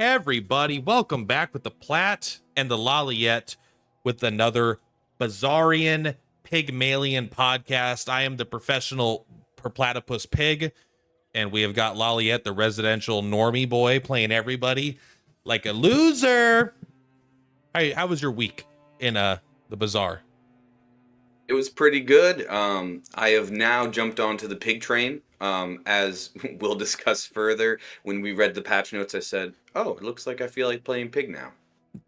Everybody, welcome back with the Plat and the Laliette with another Bazaarian Pygmalion podcast. I am the professional platypus pig, and we have got Laliette, the residential normie boy, playing everybody like a loser. Hey, how was your week in the Bazaar? It was pretty good. I have now jumped onto the pig train. As we'll discuss further, when we read the patch notes, I said, "Oh, it looks like I feel like playing pig now."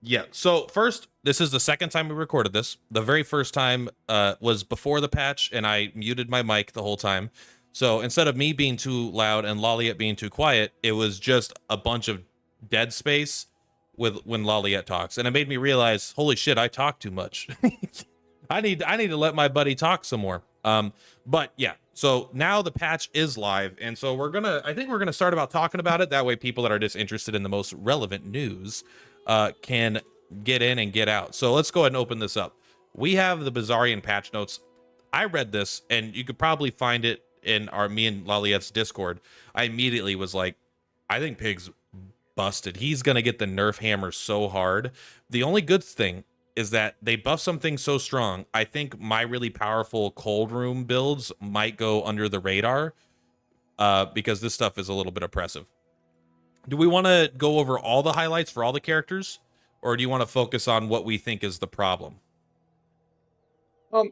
Yeah. So first, this is the second time we recorded this. The very first time was before the patch, and I muted my mic the whole time. So instead of me being too loud and Laliette being too quiet, it was just a bunch of dead space with when Laliette talks, and it made me realize, holy shit, I talk too much. I need to let my buddy talk some more. But yeah. So now the patch is live, and so I think we're gonna start about talking about it. That way, people that are just interested in the most relevant news can get in and get out. So let's go ahead and open this up. We have the Bazaarian patch notes. I read this, and you could probably find it in me and Laliette's Discord. I immediately was like, I think Pig's busted. He's gonna get the nerf hammer so hard. The only good thing is that they buff something so strong. I think my really powerful cold room builds might go under the radar because this stuff is a little bit oppressive. Do we want to go over all the highlights for all the characters, or do you want to focus on what we think is the problem?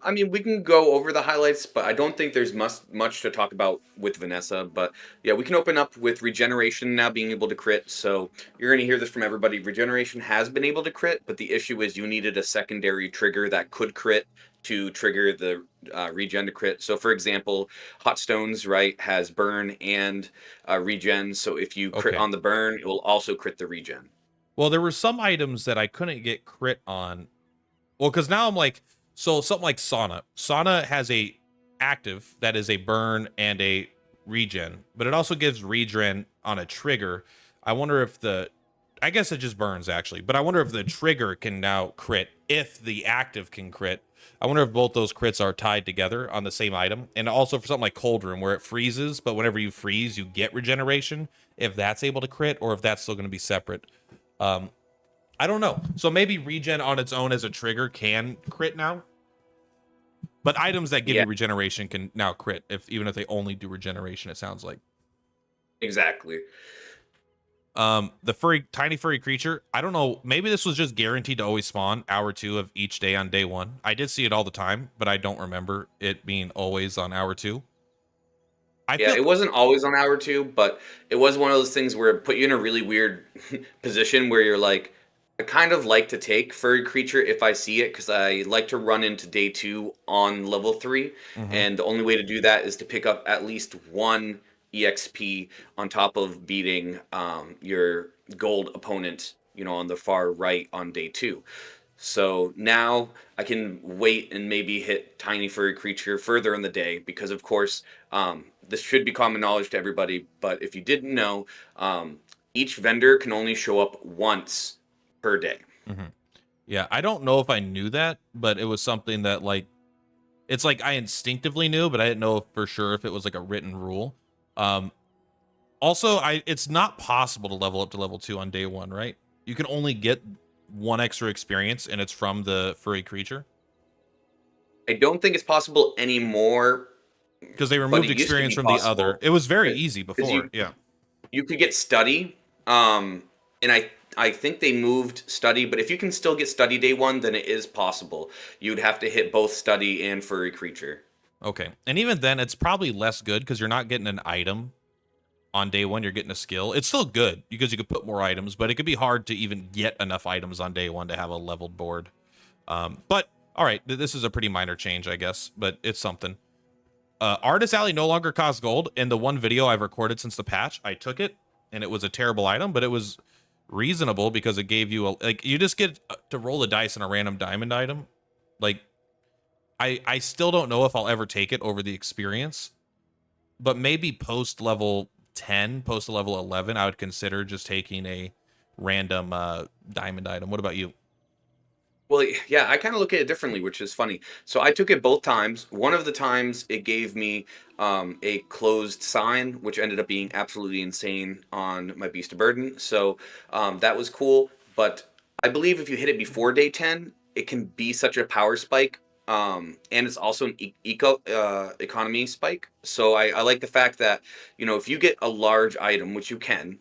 I mean, we can go over the highlights, but I don't think there's much to talk about with Vanessa. But yeah, we can open up with regeneration now being able to crit. So you're going to hear this from everybody. Regeneration has been able to crit, but the issue is you needed a secondary trigger that could crit to trigger the regen to crit. So for example, Hot Stones, right, has burn and regen. So if you crit Okay. on the burn, it will also crit the regen. Well, there were some items that I couldn't get crit on. Well, because now I'm like, so something like Sauna. Sauna has a active that is a burn and a regen, but it also gives regen on a trigger. I wonder if I guess it just burns actually, but I wonder if the trigger can now crit if the active can crit. I wonder if both those crits are tied together on the same item. And also for something like Cold Room where it freezes, but whenever you freeze, you get regeneration. If that's able to crit or if that's still going to be separate. Um, I don't know. So maybe regen on its own as a trigger can crit now. But items that give Yeah, you regeneration can now crit, even if they only do regeneration, it sounds like. exactly. The tiny furry creature, I don't know, maybe this was just guaranteed to always spawn hour 2 of each day on day 1. I did see it all the time, but I don't remember it being always on hour 2. I Yeah, feel it wasn't always on hour 2, but it was one of those things where it put you in a really weird position where you're like, I kind of like to take furry creature if I see it because I like to run into day 2 on level 3, mhm. and the only way to do that is to pick up at least one EXP on top of beating your gold opponent, on the far right on day 2. So now I can wait and maybe hit tiny furry creature further in the day because, of course, this should be common knowledge to everybody. But if you didn't know, each vendor can only show up once per day. Mhm. Yeah, I don't know if I knew that, but it was something that it's like I instinctively knew, but I didn't know for sure if it was like a written rule. Um, Also, it's not possible to level up to level 2 on day 1, right? You can only get one extra experience, and it's from the furry creature I don't think it's possible anymore, because they but removed it used to experience be from the other. possible It was very easy because before. Yeah. you could get study, and I think they moved study, but if you can still get study day 1, then it is possible. You'd have to hit both study and furry creature. Okay. And even then, it's probably less good because you're not getting an item on day 1. You're getting a skill. It's still good because you could put more items, but it could be hard to even get enough items on day 1 to have a leveled board. But all right, this is a pretty minor change, I guess, but it's something. Artist Alley no longer costs gold. In the one video I've recorded since the patch, I took it, and it was a terrible item, but it was reasonable because it gave you you just get to roll a dice in a random diamond item. Like, I still don't know if I'll ever take it over the experience, but maybe post level 10, post level 11, I would consider just taking a random diamond item. What about you? Well, yeah, I kind of look at it differently, which is funny. So I took it both times. One of the times it gave me a closed sign, which ended up being absolutely insane on my Beast of Burden. So that was cool. But I believe if you hit it before day 10, it can be such a power spike. And it's also an economy spike. So I like the fact that, if you get a large item, which you can,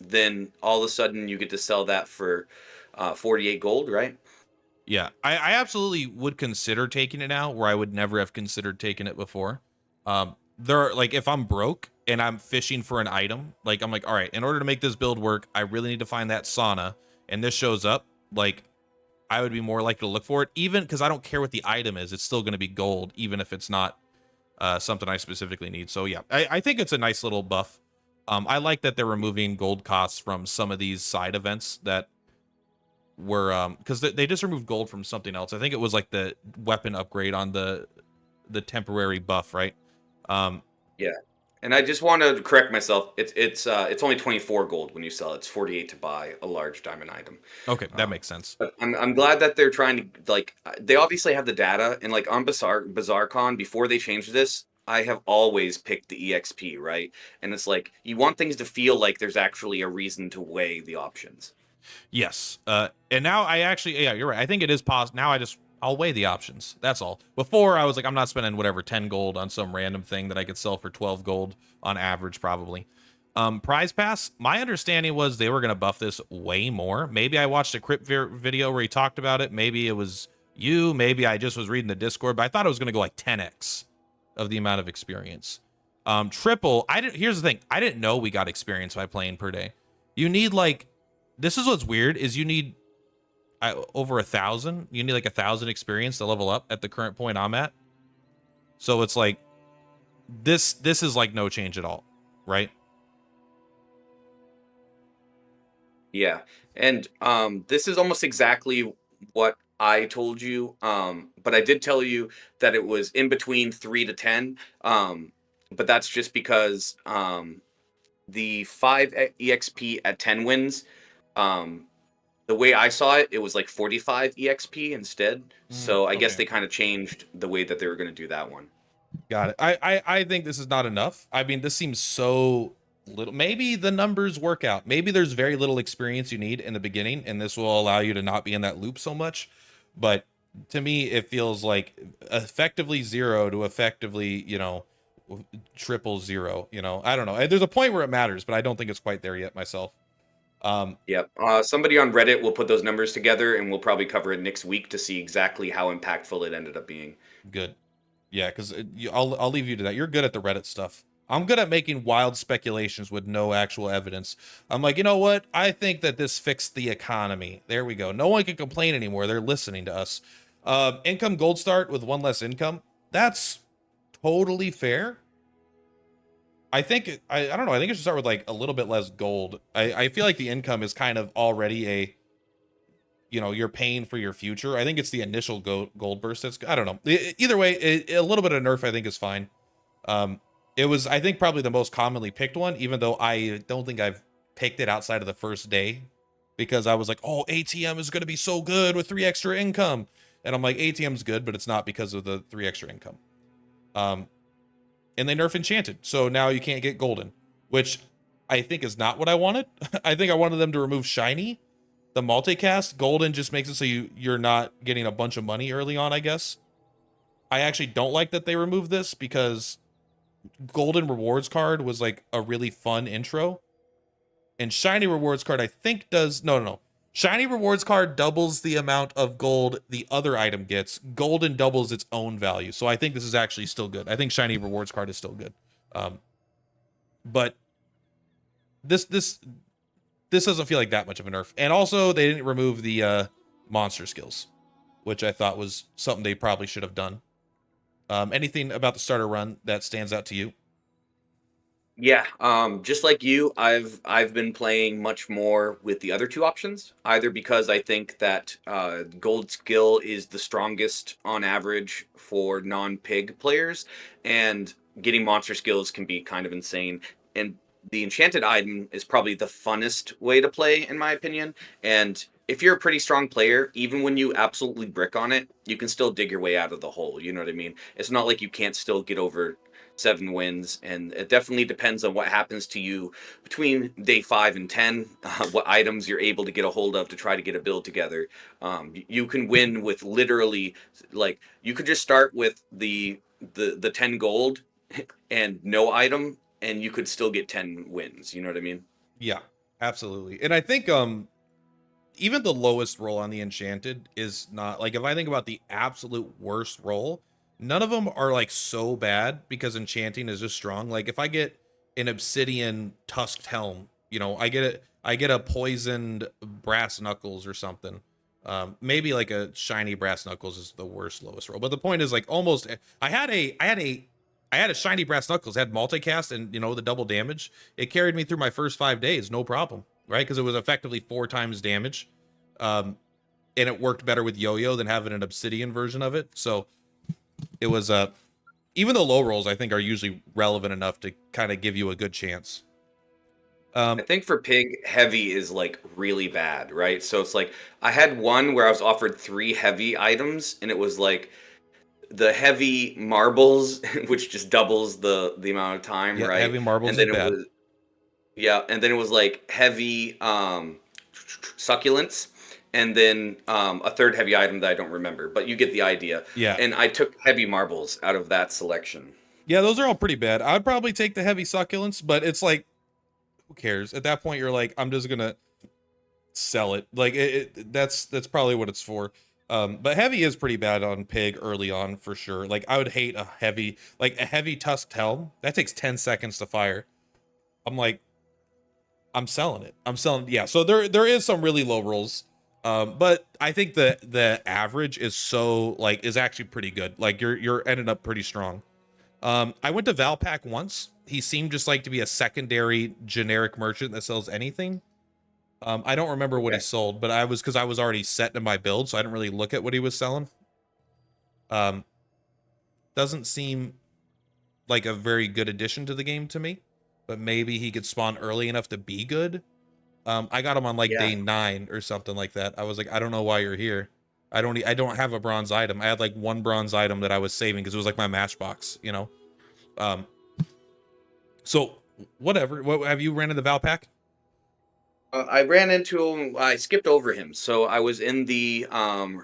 then all of a sudden you get to sell that for 48 gold, right? Yeah, I absolutely would consider taking it now, where I would never have considered taking it before. There are, like, if I'm broke and I'm fishing for an item, like I'm like, all right, in order to make this build work, I really need to find that sauna, and this shows up. Like, I would be more likely to look for it, even because I don't care what the item is. It's still going to be gold, even if it's not something I specifically need. So yeah, I think it's a nice little buff. I like that they're removing gold costs from some of these side events that were because they just removed gold from something else. I think it was like the weapon upgrade on the temporary buff, right? Um, Yeah. And I just want to correct myself. It's only 24 gold when you sell it. It's 48 to buy a large diamond item. okay, that Um, makes sense. but I'm glad that they're trying to, like, they obviously have the data, and like on BazaarCon before they changed this, I have always picked the EXP, right? And it's like you want things to feel like there's actually a reason to weigh the options. Yes. And now I actually, yeah, you're right. I think it is possible. Now I'll weigh the options. That's all. Before I was like, I'm not spending whatever 10 gold on some random thing that I could sell for 12 gold on average, probably. Prize pass. My understanding was they were going to buff this way more. Maybe I watched a Crypt video where he talked about it. Maybe it was you. Maybe I just was reading the Discord, but I thought it was going to go like 10x of the amount of experience. Triple. I didn't. Here's the thing. I didn't know we got experience by playing per day. You need like this is what's weird is you need over 1,000. You need like 1,000 experience to level up at the current point I'm at. So it's like this is like no change at all, right? Yeah. And this is almost exactly what I told you. But I did tell you that it was in between 3 to 10. But that's just because the 5 EXP at 10 wins, um, the way I saw it, it was like 45 EXP instead. So I guess Okay, they kind of changed the way that they were going to do that one. got it. I think this is not enough. I mean, this seems so little. Maybe the numbers work out. Maybe there's very little experience you need in the beginning, and this will allow you to not be in that loop so much. But to me, it feels like effectively zero to effectively, triple zero. I don't know. There's a point where it matters, but I don't think it's quite there yet myself. Um, Yep. Somebody on Reddit will put those numbers together, and we'll probably cover it next week to see exactly how impactful it ended up being. good. Yeah, because I'll leave you to that. You're good at the Reddit stuff. I'm good at making wild speculations with no actual evidence. I'm like, you know what? I think that this fixed the economy. There we go. No one can complain anymore. They're listening to us. Income gold start with one less income. That's totally fair. I think I don't know. I think it should start with like a little bit less gold. I feel like the income is kind of already you're paying for your future. I think it's the initial gold burst that's I don't know. Either way, a little bit of nerf I think is fine. Um, it was I think probably the most commonly picked one, even though I don't think I've picked it outside of the first day because I was like, oh, ATM is going to be so good with 3 extra income, and I'm like, ATM's good, but it's not because of the 3 extra income. Um, and they nerf enchanted, so now you can't get golden, which I think is not what I wanted. I think I wanted them to remove shiny. The multicast golden just makes it so you're not getting a bunch of money early on, I guess. I actually don't like that they removed this because golden rewards card was like a really fun intro. And shiny rewards card I think does no. Shiny rewards card doubles the amount of gold the other item gets. Golden doubles its own value. So I think this is actually still good. I think shiny rewards card is still good. But this doesn't feel like that much of a nerf. And also they didn't remove the monster skills, which I thought was something they probably should have done. Anything about the starter run that stands out to you? Yeah, just like you, I've been playing much more with the other two options, either because I think that gold skill is the strongest on average for non-pig players, and getting monster skills can be kind of insane. And the enchanted item is probably the funnest way to play, in my opinion. And if you're a pretty strong player, even when you absolutely brick on it, you can still dig your way out of the hole. You know what I mean? It's not like you can't still get over 7 wins, and it definitely depends on what happens to you between day 5 and 10, what items you're able to get a hold of to try to get a build together. You can win with literally, like, you could just start with the 10 gold and no item, and you could still get 10 wins. You know what I mean? Yeah, absolutely. And I think even the lowest roll on the enchanted is not like, if I think about the absolute worst roll, none of them are like so bad because enchanting is just strong. Like if I get an obsidian tusked helm, you know, I get a poisoned brass knuckles or something. Maybe like a shiny brass knuckles is the worst lowest roll. But the point is, like, almost I had a shiny brass knuckles, had multicast and, you know, the double damage. It carried me through my first 5 days, no problem, right? Because it was effectively 4 times damage. Um, and it worked better with yo-yo than having an obsidian version of it. So it was even the low rolls I think are usually relevant enough to kind of give you a good chance. I Um, think for pig, heavy is like really bad, right? So it's like I had one where I was offered 3 heavy items, and it was like the heavy marbles, which just doubles the amount of time, yeah, right? heavy marbles And is then it bad. was yeah, and then it was like heavy succulents, and then a third heavy item that I don't remember, but you get the idea. Yeah, And I took heavy marbles out of that selection. yeah, those are all pretty bad. I'd probably take the heavy succulents, but it's like, who cares? At that point, you're like, I'm just gonna sell it. Like that's probably what it's for. But heavy is pretty bad on pig early on for sure. Like I would hate a heavy tusked helm. That takes 10 seconds to fire. I'm like, I'm selling it. I'm selling. Yeah. So there is some really low rolls. But I think the average is is actually pretty good. Like you're ended up pretty strong. I went to Valpak once. He seemed just like to be a secondary generic merchant that sells anything. I don't remember what he Okay. sold, but because I was already set in my build, so I didn't really look at what he was selling. Um, doesn't seem like a very good addition to the game to me, but maybe he could spawn early enough to be good. I got him on like Yeah. day 9 or something like that. I was like, I don't know why you're here. I don't have a bronze item. I had like one bronze item that I was saving because it was like my matchbox, you know. Um, so whatever. What have you ran into Valpak? I ran into him. I skipped over him. So I was in the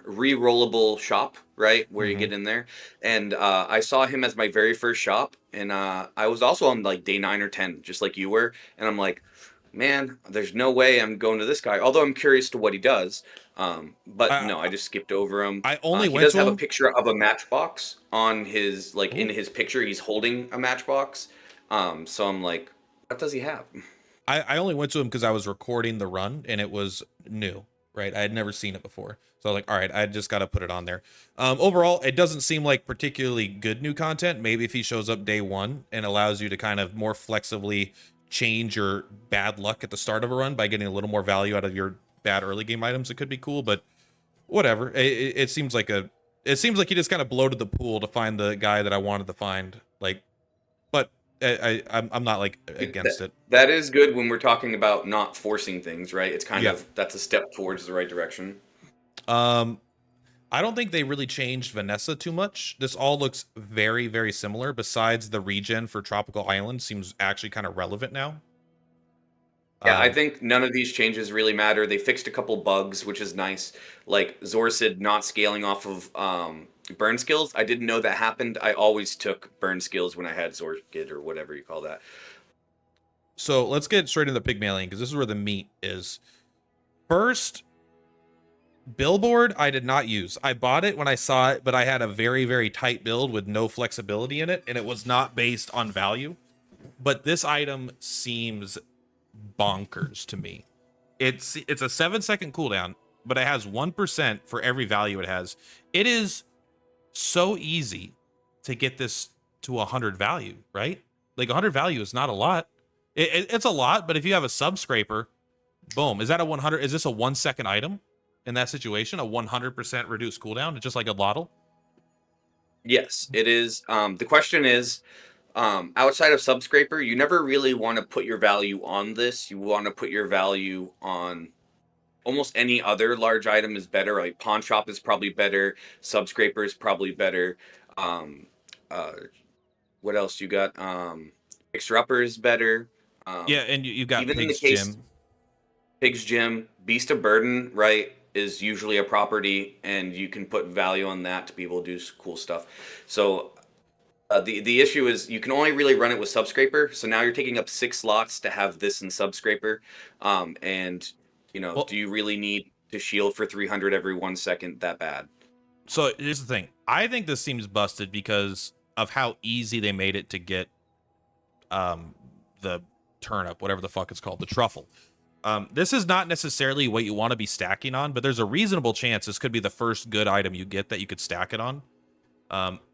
re-rollable shop, right, where you Mm-hmm. get in there, and I saw him as my very first shop, and I was also on like day 9 or 10, just like you were, and I'm like, man, there's no way I'm going to this guy. Although I'm curious to what he does, but I no, I just skipped over him. I only He went does to have a him. picture of a matchbox on his like in Oh, his picture. He's holding a matchbox. So I'm like, what does he have? I only went to him because I was recording the run and it was new, right? I had never seen it before. So I was like, all right, I just got to put it on there. Overall, it doesn't seem like particularly good new content. Maybe if he shows up day 1 and allows you to kind of more flexibly change your bad luck at the start of a run by getting a little more value out of your bad early game items, it could be cool, but whatever. It seems like it seems like he just kind of bloated the pool to find the guy that I wanted to find. Like, but I'm not like against it. That is good when we're talking about not forcing things, right? It's kind Yeah. of that's a step towards the right direction. Um, I don't think they really changed Vanessa too much. This all looks very, very similar. Besides the regen for Tropical Island seems actually kind of relevant now. Yeah, I Um, think none of these changes really matter. They fixed a couple bugs, which is nice, like Zorsid not scaling off of burn skills. I didn't know that happened. I always took burn skills when I had Zorkid or whatever you call that. so let's get straight into the Pygmalion because this is where the meat is. First, Billboard I did not use. I bought it when I saw it, but I had a very, very tight build with no flexibility in it, and it was not based on value. But this item seems bonkers to me. It's a 7-second cooldown, but it has 1% for every value it has. It is so easy to get this to 100 value, right? Like 100 value is not a lot. It's a lot, but if you have a sub scraper, boom, is that a 100? Is this a 1 second item in that situation? A 100% reduced cooldown, just like a lottle? Yes, it is. The question is, outside of Subscraper, you never really want to put your value on this. You want to put your value on almost any other large item is better. Like pawn shop is probably better. Subscraper is probably better. Um, uh, what else you got? Fixer upper is better. Yeah, Um, and you got even in the Pig's case Gym. Pig's Gym, Beast of Burden, right, is usually a property, and you can put value on that to be able to do cool stuff. So the issue is you can only really run it with Subscraper. So now you're taking up 6 slots to have this in Subscraper, and Well, do you really need to shield for 300 every 1 second that bad? so here's the thing. I think this seems busted because of how easy they made it to get um the turnip, whatever the fuck it's called, the truffle. This is not necessarily what you want to be stacking on, but there's a reasonable chance this could be the first good item you get that you could stack it on.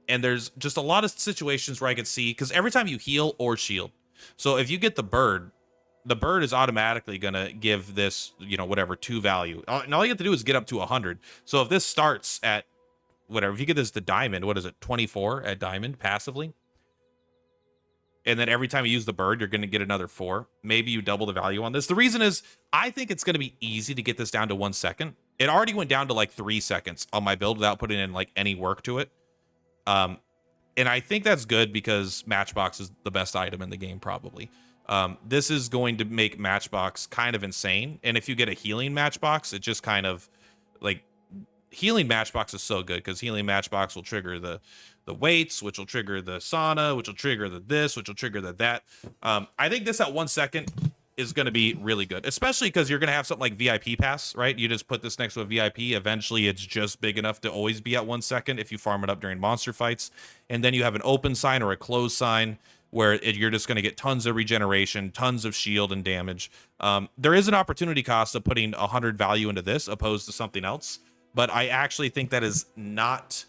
And there's just a lot of situations where I could see, because every time you heal or shield, so if you get the bird is automatically gonna give this, whatever, 2 value. And all you have to do is get up to 100. So if this starts at whatever, if you get this to diamond, what is it, 24 at diamond passively? And then every time you use the bird, you're going to get another 4. Maybe you double the value on this. The reason is I think it's going to be easy to get this down to 1 second. It already went down to like 3 seconds on my build without putting in like any work to it. Um, and I think that's good because Matchbox is the best item in the game, probably. This is going to make Matchbox kind of insane. And if you get a healing Matchbox, it just kind of like healing Matchbox is so good because healing Matchbox will trigger the weights, which will trigger the sauna, which will trigger the this, which will trigger the that. I think this at 1 second is going to be really good, especially because you're going to have something like VIP pass, right? You just put this next to a VIP. Eventually, it's just big enough to always be at 1 second if you farm it up during monster fights. And then you have an open sign or a closed sign where you're just going to get tons of regeneration, tons of shield and damage. There is an opportunity cost of putting 100 value into this opposed to something else, but I actually think that is not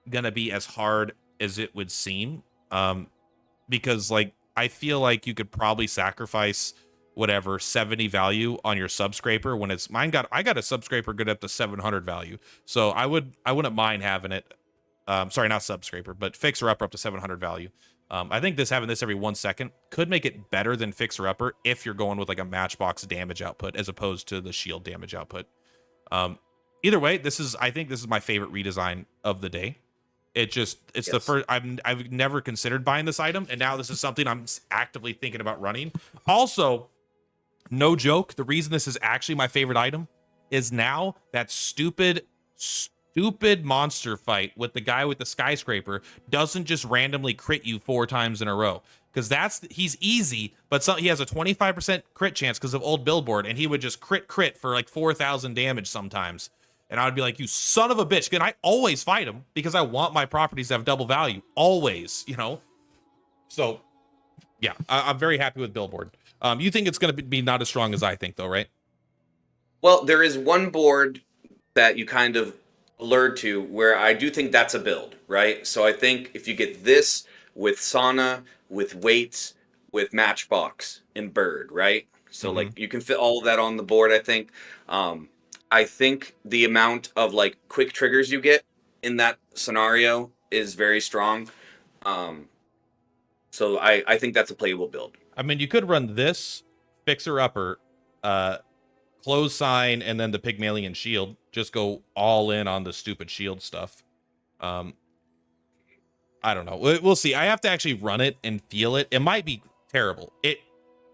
gonna be as hard as it would seem, because like I feel like you could probably sacrifice whatever 70 value on your subscraper when it's I got a subscraper good up to 700 value, so I wouldn't mind having it. Sorry, not subscraper, but fixer upper up to 700 value. I think having this every 1 second could make it better than fixer upper if you're going with like a matchbox damage output as opposed to the shield damage output. Either way, I think this is my favorite redesign of the day. It's the Yes. first I've never considered buying this item, and now this is something I'm actively thinking about running. Also, no joke, the reason this is actually my favorite item is now that stupid monster fight with the guy with the skyscraper doesn't just randomly crit you 4 times in a row. Because he's easy, but he has a 25% crit chance because of old billboard, and he would just crit for like 4,000 damage sometimes. And I would be like, you son of a bitch. And I always fight him because I want my properties to have double value. Always, So, yeah, I'm very happy with billboard. You think it's going to be not as strong as I think, though, right? Well, there is one board that you kind of allured to where I do think that's a build, right? So I think if you get this with sauna, with weights, with matchbox and bird, right? So Mm-hmm. like you can fit all of that on the board, I think. I think the amount of like quick triggers you get in that scenario is very strong. Um, so I think that's a playable build. I mean, you could run this fixer upper, uh, close sign, and then the Pygmalion shield. Just go all in on the stupid shield stuff. Um, I don't know. We'll see. I have to actually run it and feel it. It might be terrible.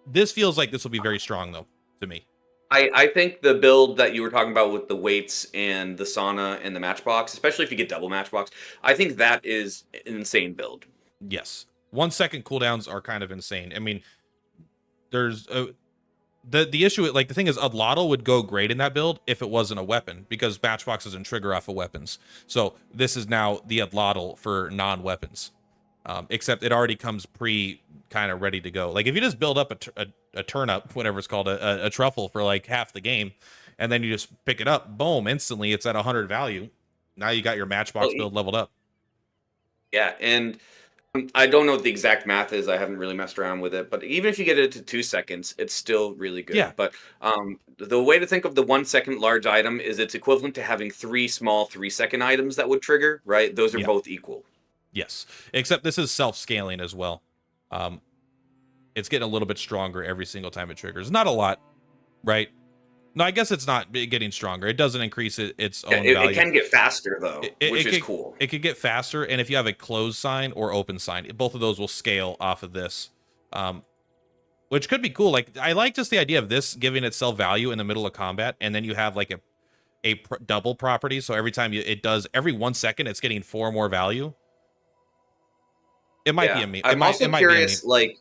This feels like this will be very strong though to me. I think the build that you were talking about with the weights and the sauna and the matchbox, especially if you get double matchbox, I think that is an insane build. Yes. 1 second cooldowns are kind of insane. I mean, there's the issue, like the thing is, Adlotl would go great in that build if it wasn't a weapon because Matchbox doesn't trigger off of weapons. So this is now the Adlotl for non-weapons, except it already comes kind of ready to go. Like if you just build up a turnip, whatever it's called, a truffle for like half the game, and then you just pick it up, boom, instantly it's at 100 value. Now you got your Well, Matchbox build leveled up. yeah, and I don't know what the exact math is. I haven't really messed around with it, but even if you get it to 2 seconds, it's still really good. Yeah, But the way to think of the 1 second large item is it's equivalent to having 3 small 3 second items that would trigger, right? Those are yeah, both equal. yes. Except this is self-scaling as well. Um, it's getting a little bit stronger every single time it triggers. Not a lot, right? No, I guess it's not getting stronger. It doesn't increase its Yeah, own it value. can get faster though, It which is could cool. it could get faster, and if you have a closed sign or open sign, both of those will scale off of this, um, which could be cool. Like I like just the idea of this giving itself value in the middle of combat, and then you have like a double property. So every time it does every 1 second, it's getting 4 more value. It might be Yeah, a meme. I'm It also might be a meme. curious. Like,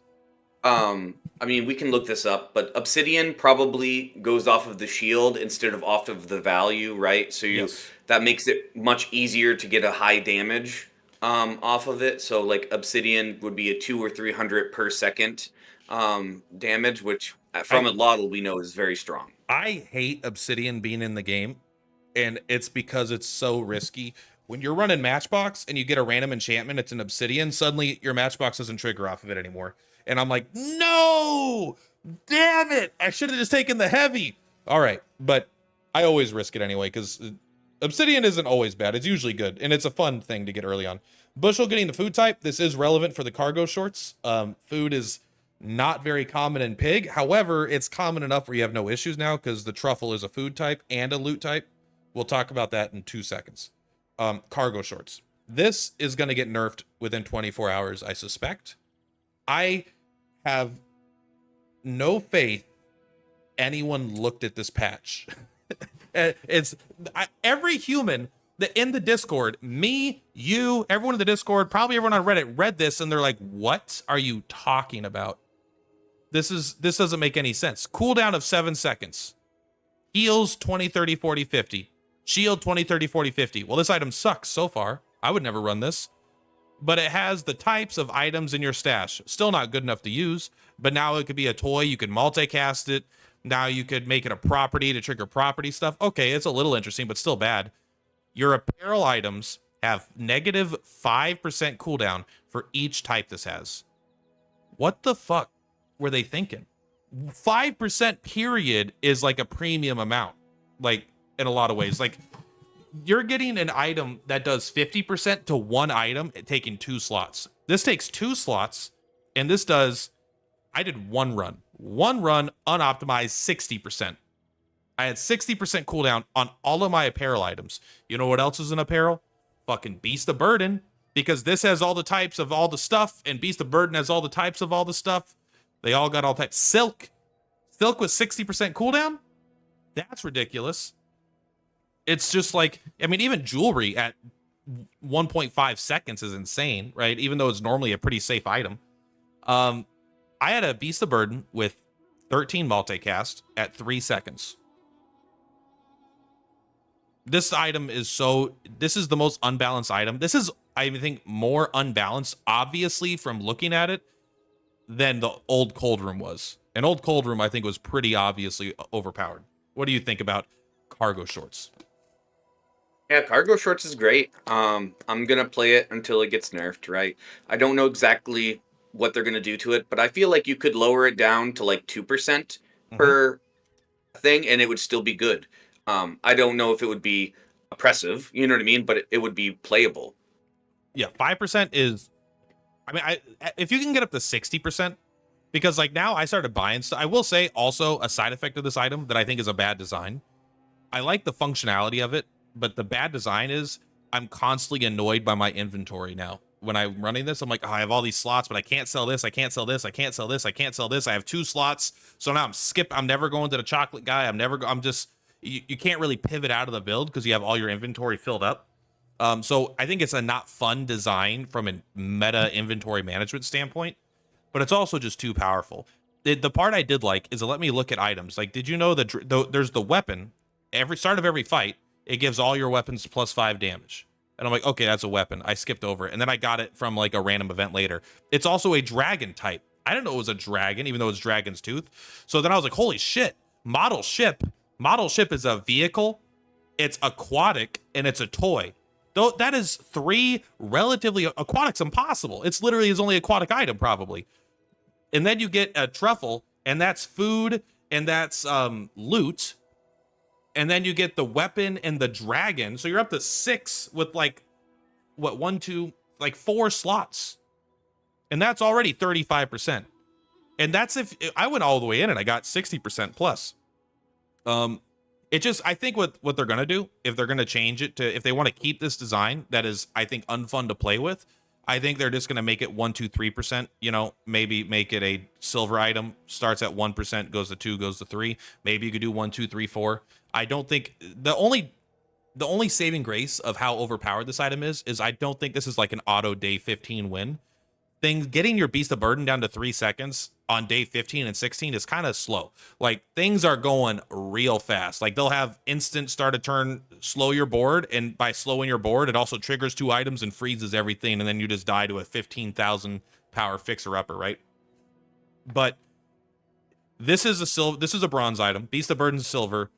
I mean, we can look this up, but Obsidian probably goes off of the shield instead of off of the value, right? So Yes. that makes it much easier to get a high damage off of it. So like Obsidian would be a 200 or 300 per second damage, which from I a model we know is very strong. I hate Obsidian being in the game, and it's because it's so risky. When you're running Matchbox and you get a random enchantment, it's an Obsidian, suddenly your Matchbox doesn't trigger off of it anymore. And I'm like, no, damn it. I should have just taken the heavy. All right. But I always risk it anyway because Obsidian isn't always bad. It's usually good. And it's a fun thing to get early on. Bushel getting the food type. This is relevant for the cargo shorts. Food is not very common in Pig. However, it's common enough where you have no issues now because the truffle is a food type and a loot type. We'll talk about that in 2 seconds. Cargo shorts. This is going to get nerfed within 24 hours, I suspect. I have no faith anyone looked at this patch. Every human that in the Discord, me, you, everyone in the Discord, probably everyone on Reddit read this and they're like, "What are you talking about? This doesn't make any sense." Cooldown of 7 seconds. Heals 20, 30, 40, 50. Shield 20, 30, 40, 50. Well, this item sucks so far. I would never run this. But it has the types of items in your stash. Still not good enough to use, but now it could be a toy. You can multicast it. Now you could make it a property to trigger property stuff. Okay, it's a little interesting, but still bad. Your apparel items have negative 5% cooldown for each type this has. What the fuck were they thinking? 5% period is like a premium amount, like in a lot of ways. Like you're getting an item that does 50% to one item, taking 2 slots. This takes 2 slots, and this does, I did one run, unoptimized 60%. I had 60% cooldown on all of my apparel items. You know what else is in apparel? Fucking Beast of Burden, because this has all the types of all the stuff, and Beast of Burden has all the types of all the stuff. They all got all types. Silk with 60% cooldown? That's ridiculous. It's just like, I mean, even jewelry at 1.5 seconds is insane, right? Even though it's normally a pretty safe item. I had a Beast of Burden with 13 multicast at 3 seconds. This item is this is the most unbalanced item. This is, I think, more unbalanced, obviously, from looking at it, than the old Cold Room was. And old Cold Room, I think, was pretty obviously overpowered. What do you think about cargo shorts? Yeah, cargo shorts is great. I'm gonna play it until it gets nerfed, right? I don't know exactly what they're gonna do to it, but I feel like you could lower it down to like 2% Mm-hmm. per thing, and it would still be good. I don't know if it would be oppressive, you know what I mean, but it would be playable. Yeah, 5% is, I mean, if you can get up to 60%, because like now I started buying stuff. I will say also a side effect of this item that I think is a bad design. I like the functionality of it, but the bad design is I'm constantly annoyed by my inventory now. When I'm running this, I'm like, oh, I have all these slots, but I can't sell this. I can't sell this. I can't sell this. I can't sell this. I have 2 slots. So now I'm never going to the chocolate guy. You can't really pivot out of the build because you have all your inventory filled up. So I think it's a not fun design from a meta inventory management standpoint, but it's also just too powerful. The part I did like is it let me look at items. Like, did you know that there's the weapon? Every start of every fight, it gives all your weapons +5 damage. And I'm like, okay, that's a weapon. I skipped over it. And then I got it from like a random event later. It's also a dragon type. I didn't know it was a dragon, even though it's Dragon's Tooth. So then I was like, holy shit, model ship. Model ship is a vehicle, it's aquatic, and it's a toy. Though that is 3 relatively aquatic's impossible. It's literally his only aquatic item, probably. And then you get a truffle, and that's food, and that's loot. And then you get the weapon and the dragon. So you're up to 6 with like, what, 1, 2, like 4 slots. And that's already 35%. And that's if I went all the way in and I got 60% plus. Um, it just, I think what they're gonna do, if they're gonna change it to, if they want to keep this design that is, I think, unfun to play with, I think they're just gonna make it 1, 2, 3%. You know, maybe make it a silver item, starts at 1%, goes to 2, goes to 3. Maybe you could do 1, 2, 3, 4. I don't think the only saving grace of how overpowered this item is I don't think this is like an auto day 15 win. Getting your Beast of Burden down to 3 seconds on day 15 and 16 is kind of slow. Like, things are going real fast. Like, they'll have instant start a turn, slow your board, and by slowing your board, it also triggers 2 items and freezes everything, and then you just die to a 15,000 power fixer upper, right? But this is a bronze item. Beast of Burden's silver,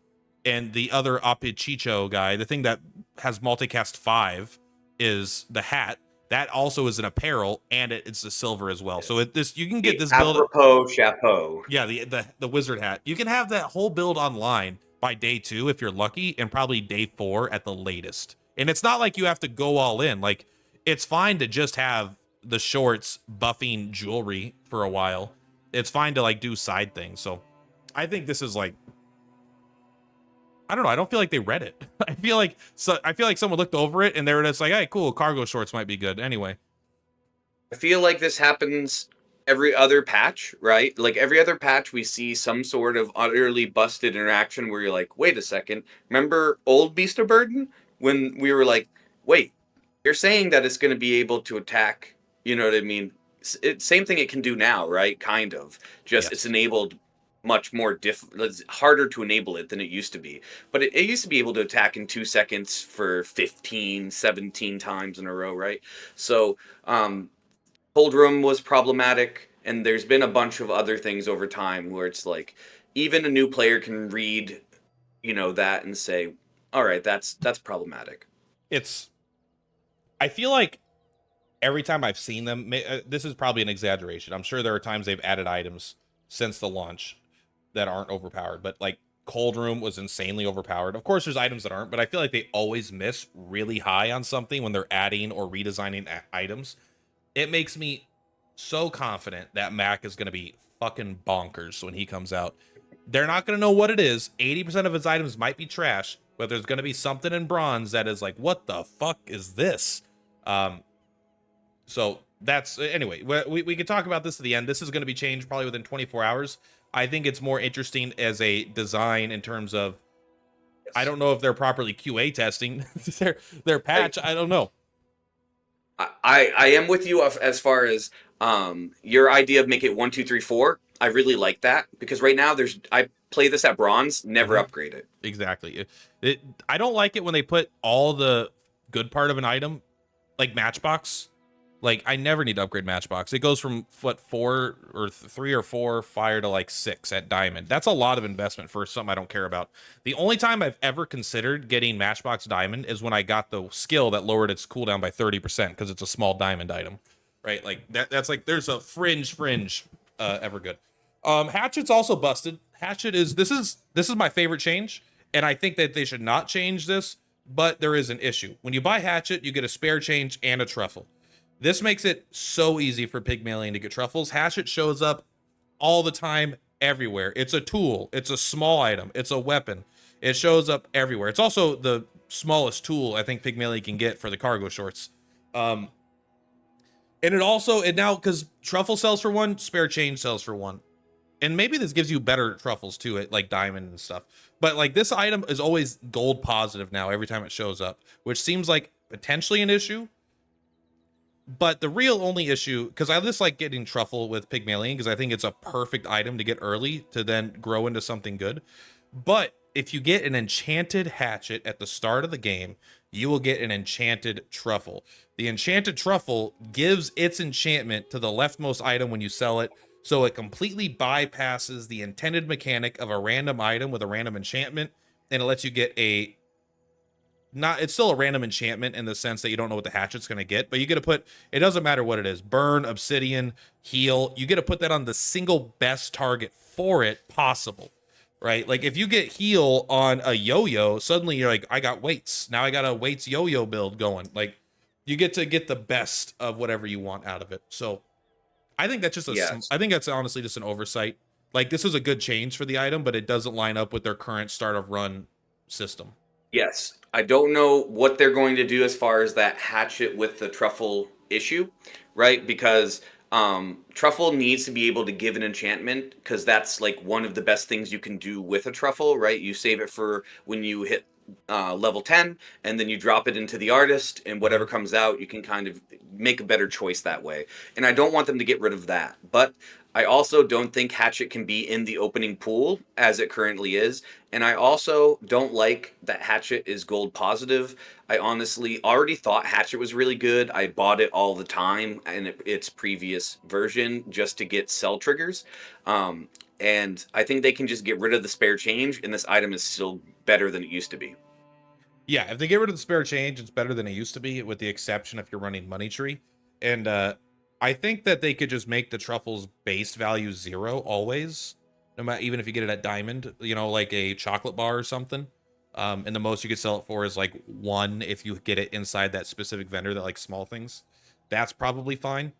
and the other Apichicho guy, the thing that has multicast 5, is the hat. That also is an apparel, and it's a silver as well. So you can get this build. Apropos chapeau. Yeah, the wizard hat. You can have that whole build online by day 2 if you're lucky, and probably day 4 at the latest. And it's not like you have to go all in. Like, it's fine to just have the shorts buffing jewelry for a while. It's fine to like do side things. So I think this is like, I don't know. I don't feel like they read it. I feel like someone looked over it and they were just like, "Hey, cool, cargo shorts might be good." Anyway, I feel like this happens every other patch, right? Like every other patch, we see some sort of utterly busted interaction where you're like, wait a second, remember old Beast of Burden? When we were like, wait, you're saying that it's going to be able to attack, you know what I mean? Same thing it can do now, right? Kind of. Just it's yes. enabled much more it's harder to enable it than it used to be. But it used to be able to attack in 2 seconds for 15, 17 times in a row, right? So, Cold Room was problematic, and there's been a bunch of other things over time where it's like even a new player can read, that and say, "All right, that's problematic." It's. I feel like every time I've seen them, this is probably an exaggeration. I'm sure there are times they've added items since the launch that aren't overpowered, but like Cold Room was insanely overpowered. Of course, there's items that aren't, but I feel like they always miss really high on something when they're adding or redesigning items. It makes me so confident that Mac is going to be fucking bonkers when he comes out. They're not going to know what it is. 80% of his items might be trash, but there's going to be something in bronze that is like, what the fuck is this? So that's anyway. We could talk about this at the end. This is going to be changed probably within 24 hours. I think it's more interesting as a design in terms of, I don't know if they're properly QA testing their patch. I don't know. I am with you as far as your idea of make it 1, 2, 3, 4. I really like that because right now I play this at bronze, never upgrade it. Exactly. I don't like it when they put all the good part of an item, like Matchbox. Like, I never need to upgrade Matchbox. It goes from 4 or 3 or 4 fire to like 6 at Diamond. That's a lot of investment for something I don't care about. The only time I've ever considered getting Matchbox Diamond is when I got the skill that lowered its cooldown by 30% because it's a small diamond item, right? Like that's like there's a fringe ever good. Hatchet's also busted. Hatchet is this is my favorite change, and I think that they should not change this, but there is an issue. When you buy Hatchet, you get a spare change and a truffle. This makes it so easy for Pygmalion to get truffles. Hatchet shows up all the time, everywhere. It's a tool. It's a small item. It's a weapon. It shows up everywhere. It's also the smallest tool I think Pygmalion can get for the cargo shorts. And it now, because truffle sells for 1, spare change sells for 1. And maybe this gives you better truffles too, at like diamond and stuff. But like this item is always gold positive now every time it shows up, which seems like potentially an issue. But the real only issue, because I just like getting truffle with Pygmalion because I think it's a perfect item to get early to then grow into something good. But if you get an enchanted hatchet at the start of the game, you will get an enchanted truffle. The enchanted truffle gives its enchantment to the leftmost item when you sell it, so it completely bypasses the intended mechanic of a random item with a random enchantment, and it lets you get it's still a random enchantment in the sense that you don't know what the hatchet's going to get, but you get to put, it doesn't matter what it is, burn, obsidian, heal, you get to put that on the single best target for it possible, right? Like if you get heal on a yo-yo, suddenly you're like, I got weights. Now I got a weights yo-yo build going. Like you get to get the best of whatever you want out of it. So I think that's just I think that's honestly just an oversight. Like, this is a good change for the item, but it doesn't line up with their current start of run system. Yes, I don't know what they're going to do as far as that hatchet with the truffle issue, right? Because truffle needs to be able to give an enchantment because that's like one of the best things you can do with a truffle, right? You save it for when you hit level 10 and then you drop it into the artist and whatever comes out you can kind of make a better choice that way, and I don't want them to get rid of that, but I also don't think hatchet can be in the opening pool as it currently is, and I also don't like that hatchet is gold positive. I honestly already thought hatchet was really good. I bought it all the time in its previous version just to get sell triggers, and I think they can just get rid of the spare change and this item is still better than it used to be. Yeah, if they get rid of the spare change, it's better than it used to be, with the exception if you're running Money Tree. And I think that they could just make the truffles base value 0 always, no matter, even if you get it at diamond, you know, like a chocolate bar or something. And the most you could sell it for is like 1 if you get it inside that specific vendor that likes small things. That's probably fine.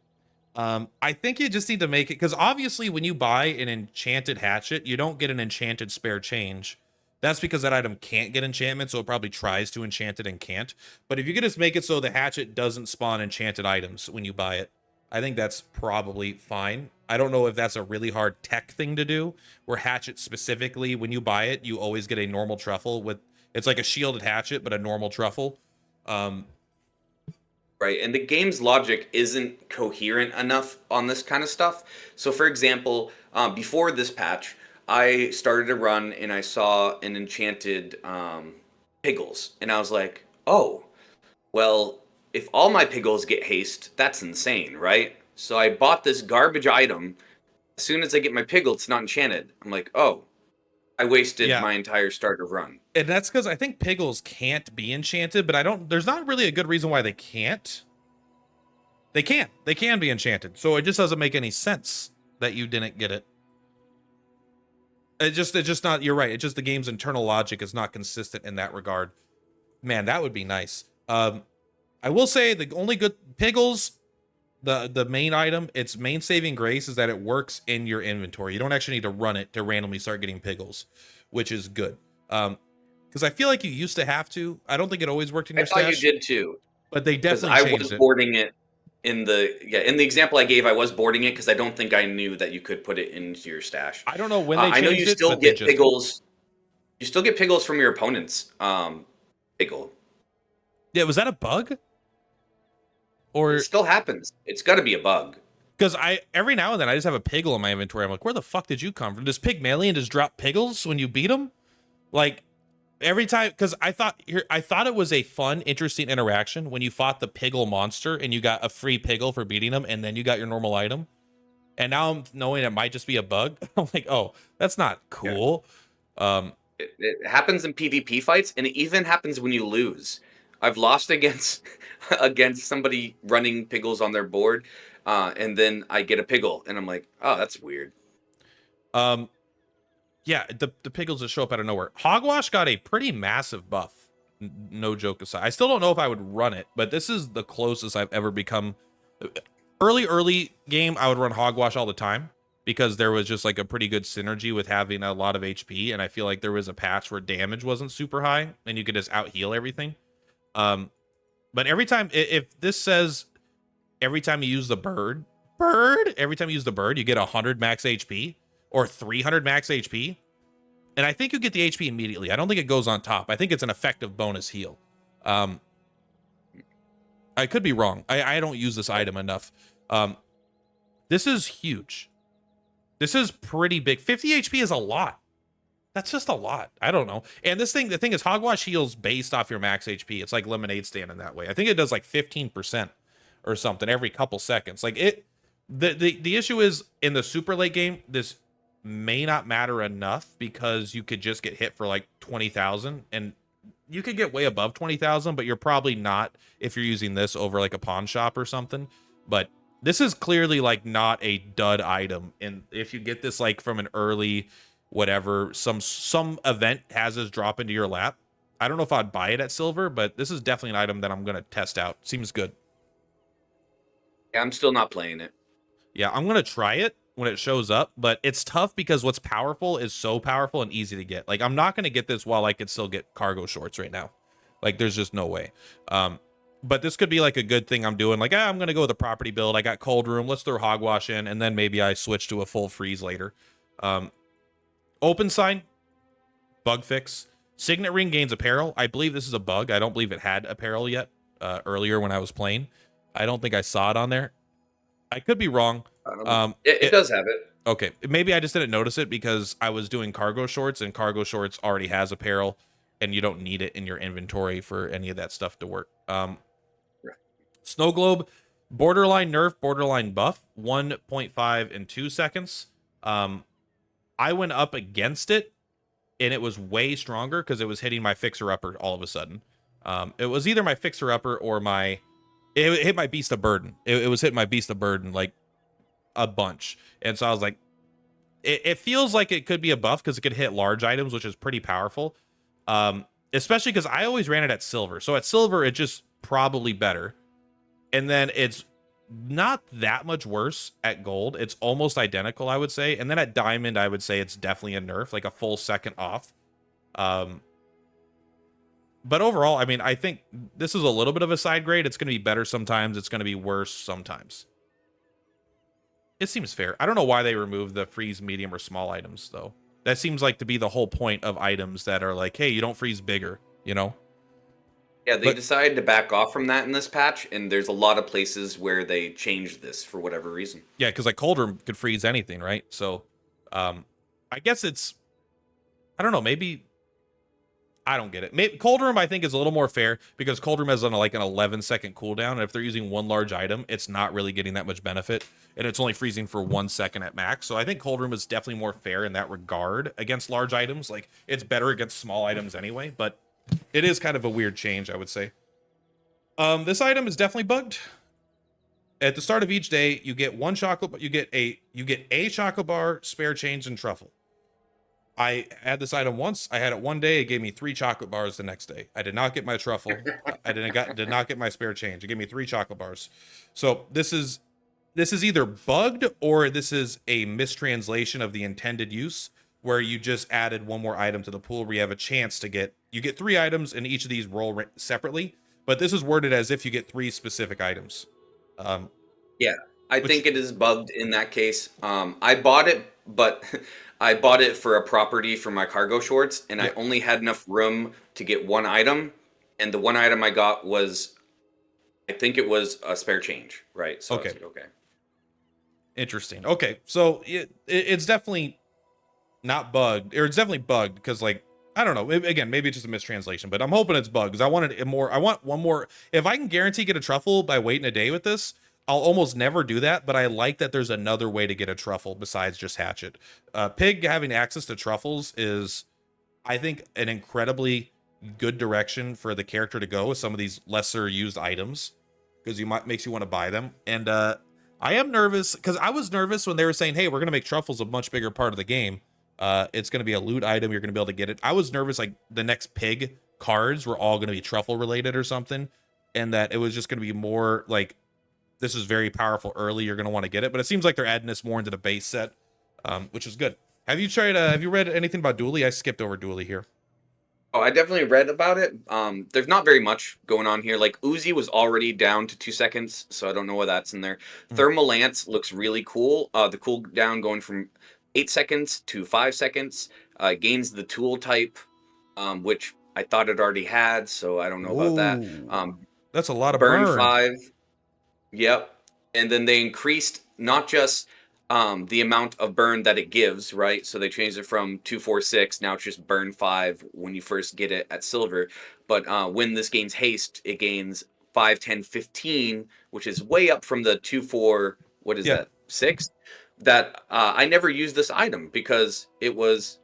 I think you just need to make it, because obviously when you buy an enchanted hatchet, you don't get an enchanted spare change. That's because that item can't get enchantment, so it probably tries to enchant it and can't. But if you could just make it so the hatchet doesn't spawn enchanted items when you buy it, I think that's probably fine. I don't know if that's a really hard tech thing to do, where hatchet specifically, when you buy it, you always get a normal truffle with, it's like a shielded hatchet, but a normal truffle. Right, and the game's logic isn't coherent enough on this kind of stuff. So, for example, before this patch, I started a run and I saw an enchanted Piggles, and I was like, "Oh, well, if all my Piggles get haste, that's insane, right?" So I bought this garbage item. As soon as I get my Piggle, it's not enchanted. I'm like, "Oh, I wasted Yeah, my entire starter run." and that's because I think Piggles can't be enchanted, but I don't, there's not really a good reason why they can't. They can. They can be enchanted. So it just doesn't make any sense that you didn't get it. It's just not, you're right. It's just the game's internal logic is not consistent in that regard. Man, that would be nice. I will say the only good Piggles, the main item, its main saving grace is that it works in your inventory. You don't actually need to run it to randomly start getting Piggles, which is good. Because I feel like you used to have to. I don't think it always worked in I your thought you stash, did too, but they because definitely I was changed it. boarding it in the example I gave. I was boarding it because I don't think I knew that you could put it into your stash. I don't know when they I know you changed it, still but they get just did. Piggles. You still get Piggles from your opponent's Piggle. Yeah, was that a bug? It Or still happens. It's got to be a bug. because I every now and then I just have a Piggle in my inventory. I'm like, where the fuck did you come from? Does Pygmalion just drop Piggles when you beat him? Like every time, because I thought it was a fun, interesting interaction when you fought the Piggle monster and you got a free Piggle for beating him, and then you got your normal item. And now I'm knowing it might just be a bug. I'm like, oh, that's not Yeah. cool. Um, It happens in PvP fights, and it even happens when you lose. I've lost against against somebody running Piggles on their board, and then I get a Piggle, and I'm like, oh, that's weird. um, yeah, the Piggles that show up out of nowhere. Hogwash got a pretty massive buff. No joke aside, I still don't know if I would run it, but this is the closest I've ever become. Early game, I would run Hogwash all the time because there was just like a pretty good synergy with having a lot of HP, and I feel like there was a patch where damage wasn't super high and you could just out heal everything. Um, but every time, if this says every time you use the every time you use the bird, you get 100 max HP or 300 max HP. And I think you get the HP immediately. I don't think it goes on top. I think it's an effective bonus heal. Um, I could be wrong. I don't use this item enough. This is huge. This is pretty big. 50 HP is a lot. That's just a lot. I don't know. And this thing, the thing is, Hogwash heals based off your max HP. It's like Lemonade Stand in that way. I think it does like 15% or something every couple seconds. Like it, the issue is in the super late game, this may not matter enough because you could just get hit for like 20,000, and you could get way above 20,000, but you're probably not if you're using this over like a pawn shop or something. But this is clearly like not a dud item. And if you get this like from an early whatever, some event has this drop into your lap, I don't know if I'd buy it at silver, but this is definitely an item that I'm going to test out. Seems good. Yeah, I'm still not playing it. Yeah, I'm going to try it. when it shows up, but it's tough because what's powerful is so powerful and easy to get. Like, I'm not going to get this while I could still get cargo shorts right now. Like, there's just no way. But this could be like a good thing I'm doing. Like, I'm going to go with a property build. I got cold room. Let's throw hogwash in, and then maybe I switch to a full freeze later. Open sign, bug fix. Signet ring gains apparel. I believe this is a bug. I don't believe it had apparel yet earlier when I was playing. I don't think I saw it on there. I could be wrong. It does have it. Okay, maybe I just didn't notice it because I was doing cargo shorts, and cargo shorts already has apparel, and you don't need it in your inventory for any of that stuff to work. Right. Snow globe, borderline nerf, borderline buff, 1.5 in 2 seconds. I went up against it, and it was way stronger because it was hitting my fixer-upper all of a sudden. It was either my fixer-upper or my... It hit my beast of burden. It was hitting my beast of burden, like, a bunch. And so I was like, it feels like it could be a buff because it could hit large items, which is pretty powerful. Especially because I always ran it at silver. So at silver, it's just probably better. And then it's not that much worse at gold. It's almost identical, I would say. And then at diamond, I would say it's definitely a nerf, like a full second off. But overall, I mean, I think this is a little bit of a side grade. It's going to be better sometimes. It's going to be worse sometimes. It seems fair. I don't know why they removed the freeze medium or small items, though. That seems like to be the whole point of items that are like, hey, you don't freeze bigger, you know? Yeah, they decided to back off from that in this patch, and there's a lot of places where they changed this for whatever reason. Yeah, because like cold room could freeze anything, right? So I guess it's, I don't know, maybe... I don't get it. Maybe cold room I think is a little more fair because cold room has like an 11-second cooldown, and if they're using one large item, it's not really getting that much benefit, and it's only freezing for 1 second at max. So I think cold room is definitely more fair in that regard against large items. Like, it's better against small items anyway, but it is kind of a weird change, I would say. This item is definitely bugged. At the start of each day, you get one chocolate. You get a chocolate bar, spare change, and truffle. I had this item once. I had it one day. It gave me 3 chocolate bars the next day. I did not get my truffle. I did not get my spare change. It gave me 3 chocolate bars. So this is either bugged or this is a mistranslation of the intended use, where you just added one more item to the pool where you have a chance to get 3 items, and each of these roll separately. But this is worded as if you get 3 specific items. Yeah, I think it is bugged in that case. I bought it, but I bought it for a property for my cargo shorts, and I only had enough room to get 1 item, and the 1 item I got was, I think it was a spare change, right? So okay. I was like, okay. Interesting. Okay, so it's definitely not bugged, or it's definitely bugged because, like, I don't know. Again, maybe it's just a mistranslation, but I'm hoping it's bugged because I wanted it more. I want one more. If I can guarantee get a truffle by waiting a day with this, I'll almost never do that, but I like that there's another way to get a truffle besides just hatchet. Pig having access to truffles is, I think, an incredibly good direction for the character to go with some of these lesser used items, because makes you want to buy them. And I am nervous because I was nervous when they were saying, hey, we're going to make truffles a much bigger part of the game. It's going to be a loot item. You're going to be able to get it. I was nervous like the next pig cards were all going to be truffle related or something, and that it was just going to be more like, this is very powerful early, you're going to want to get it. But it seems like they're adding this more into the base set, which is good. Have you read anything about Dually? I skipped over Dually here. Oh, I definitely read about it. There's not very much going on here. Like, Uzi was already down to 2 seconds, so I don't know why that's in there. Thermal Lance looks really cool. The cooldown going from 8 seconds to 5 seconds. Gains the tool type, which I thought it already had, so I don't know about that. That's a lot of burn 5. Yep. And then they increased not just the amount of burn that it gives, right? So they changed it from 246. Now it's just burn 5 when you first get it at silver. But when this gains haste, it gains 5, 10, 15, which is way up from the 2, 4, what is that, 6? That I never used this item because it was